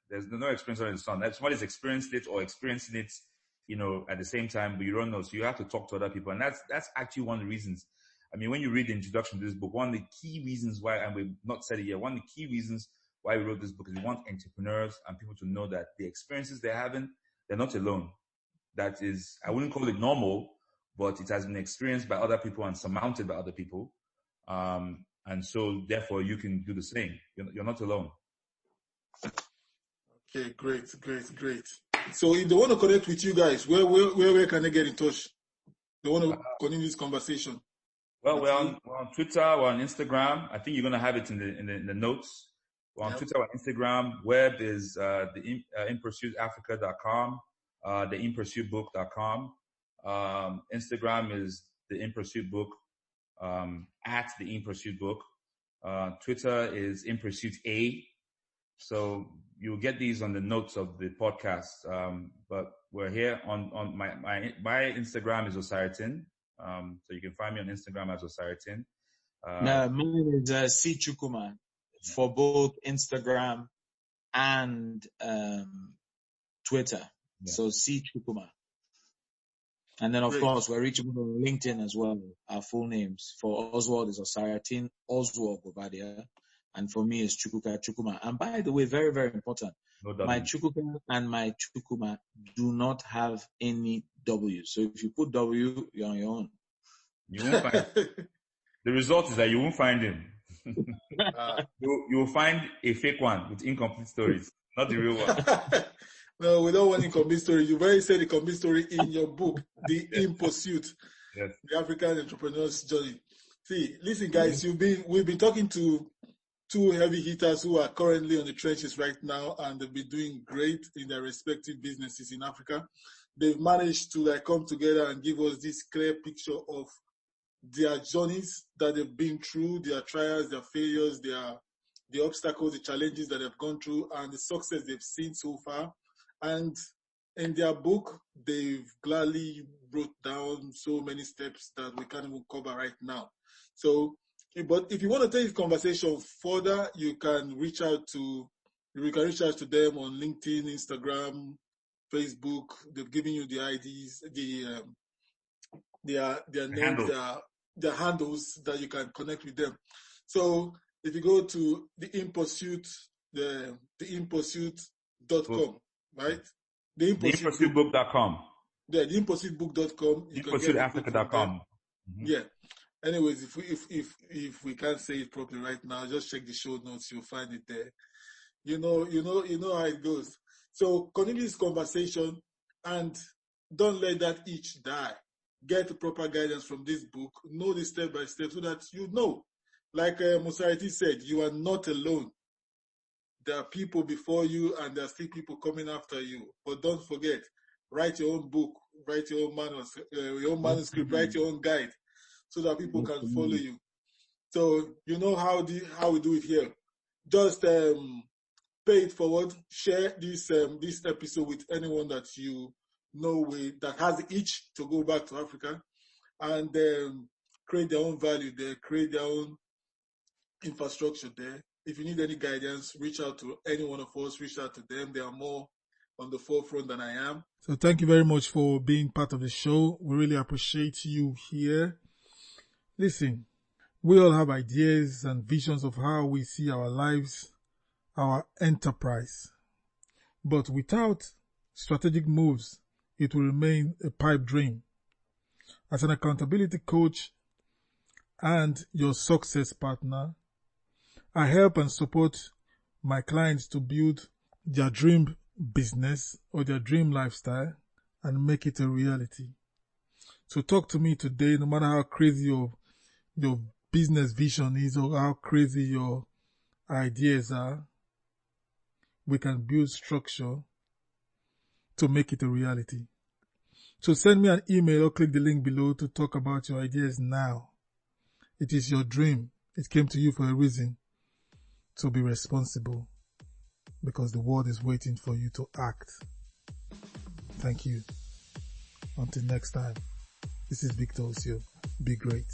There's no experience under the sun. Somebody's experienced it or experiencing it, at the same time, but you don't know. So you have to talk to other people. And that's actually one of the reasons. I mean, when you read the introduction to this book, one of the key reasons why, and we've not said it yet, one of the key reasons why we wrote this book is we want entrepreneurs and people to know that the experiences they're having, they're not alone. That is, I wouldn't call it normal, but it has been experienced by other people and surmounted by other people. And so therefore you can do the same. You're not alone. Okay, great. So if they want to connect with you guys, where can they get in touch? They want to continue this conversation. Well, we're on Twitter, we're on Instagram. I think you're gonna have it in the notes. We're on Twitter, we're on Instagram. Web is the inpursuitafrica.com, the inpursuitbook.com. Instagram is the In Pursuit Book, at the In Pursuit Book. Twitter is In Pursuit A. So you'll get these on the notes of the podcast. But we're here on my Instagram is Osaretin. So you can find me on Instagram as Osaretin. Mine is C Chukuka for both Instagram and Twitter. Yeah. So C Chukuka. And then, of course, we're reachable on LinkedIn as well. Our full names. For Oswald is Osaretin, Oswald Govadia. And for me, it's Chukuka Chukuma. And by the way, very, very important, my Chukuka and my Chukuma do not have any W. So if you put W, you're on your own. You won't find the result is that you won't find him. You will find a fake one with incomplete stories, not the real one. No, we don't want incomplete story. You've already said the complete story in your book, The In Pursuit, the African Entrepreneur's Journey. See, listen, guys, we've been talking to two heavy hitters who are currently on the trenches right now, and they've been doing great in their respective businesses in Africa. They've managed to come together and give us this clear picture of their journeys that they've been through, their trials, their failures, the obstacles, the challenges that they've gone through, and the success they've seen so far. And in their book, they've gladly wrote down so many steps that we can't even cover right now. So, but if you want to take this conversation further, you can reach out to them on LinkedIn, Instagram, Facebook. They've given you the IDs, their names, their handles that you can connect with them. So if you go to the In Pursuit, the inpursuit.com, right? The inpursuitbook.com. Yeah, the inpursuitbook.com. Inpursuitafrica.com. Yeah. Anyways, if we can't say it properly right now, just check the show notes. You'll find it there. You know how it goes. So continue this conversation and don't let that itch die. Get the proper guidance from this book. Know this step by step so that you know. Like Osaretin said, you are not alone. There are people before you and there are still people coming after you. But don't forget, write your own book, write your own manuscript, write your own guide so that people can follow you. So you know how we do it here. Just pay it forward. Share this episode with anyone that you know that has the itch to go back to Africa, and create their own value there, create their own infrastructure there. If you need any guidance, reach out to any one of us, reach out to them. They are more on the forefront than I am. So thank you very much for being part of the show. We really appreciate you here. Listen, we all have ideas and visions of how we see our lives, our enterprise. But without strategic moves, it will remain a pipe dream. As an accountability coach and your success partner, I help and support my clients to build their dream business or their dream lifestyle and make it a reality. So talk to me today, no matter how crazy your business vision is or how crazy your ideas are. We can build structure to make it a reality. So send me an email or click the link below to talk about your ideas now. It is your dream. It came to you for a reason. So be responsible because the world is waiting for you to act. Thank you. Until next time, this is Victor Osio. Be great.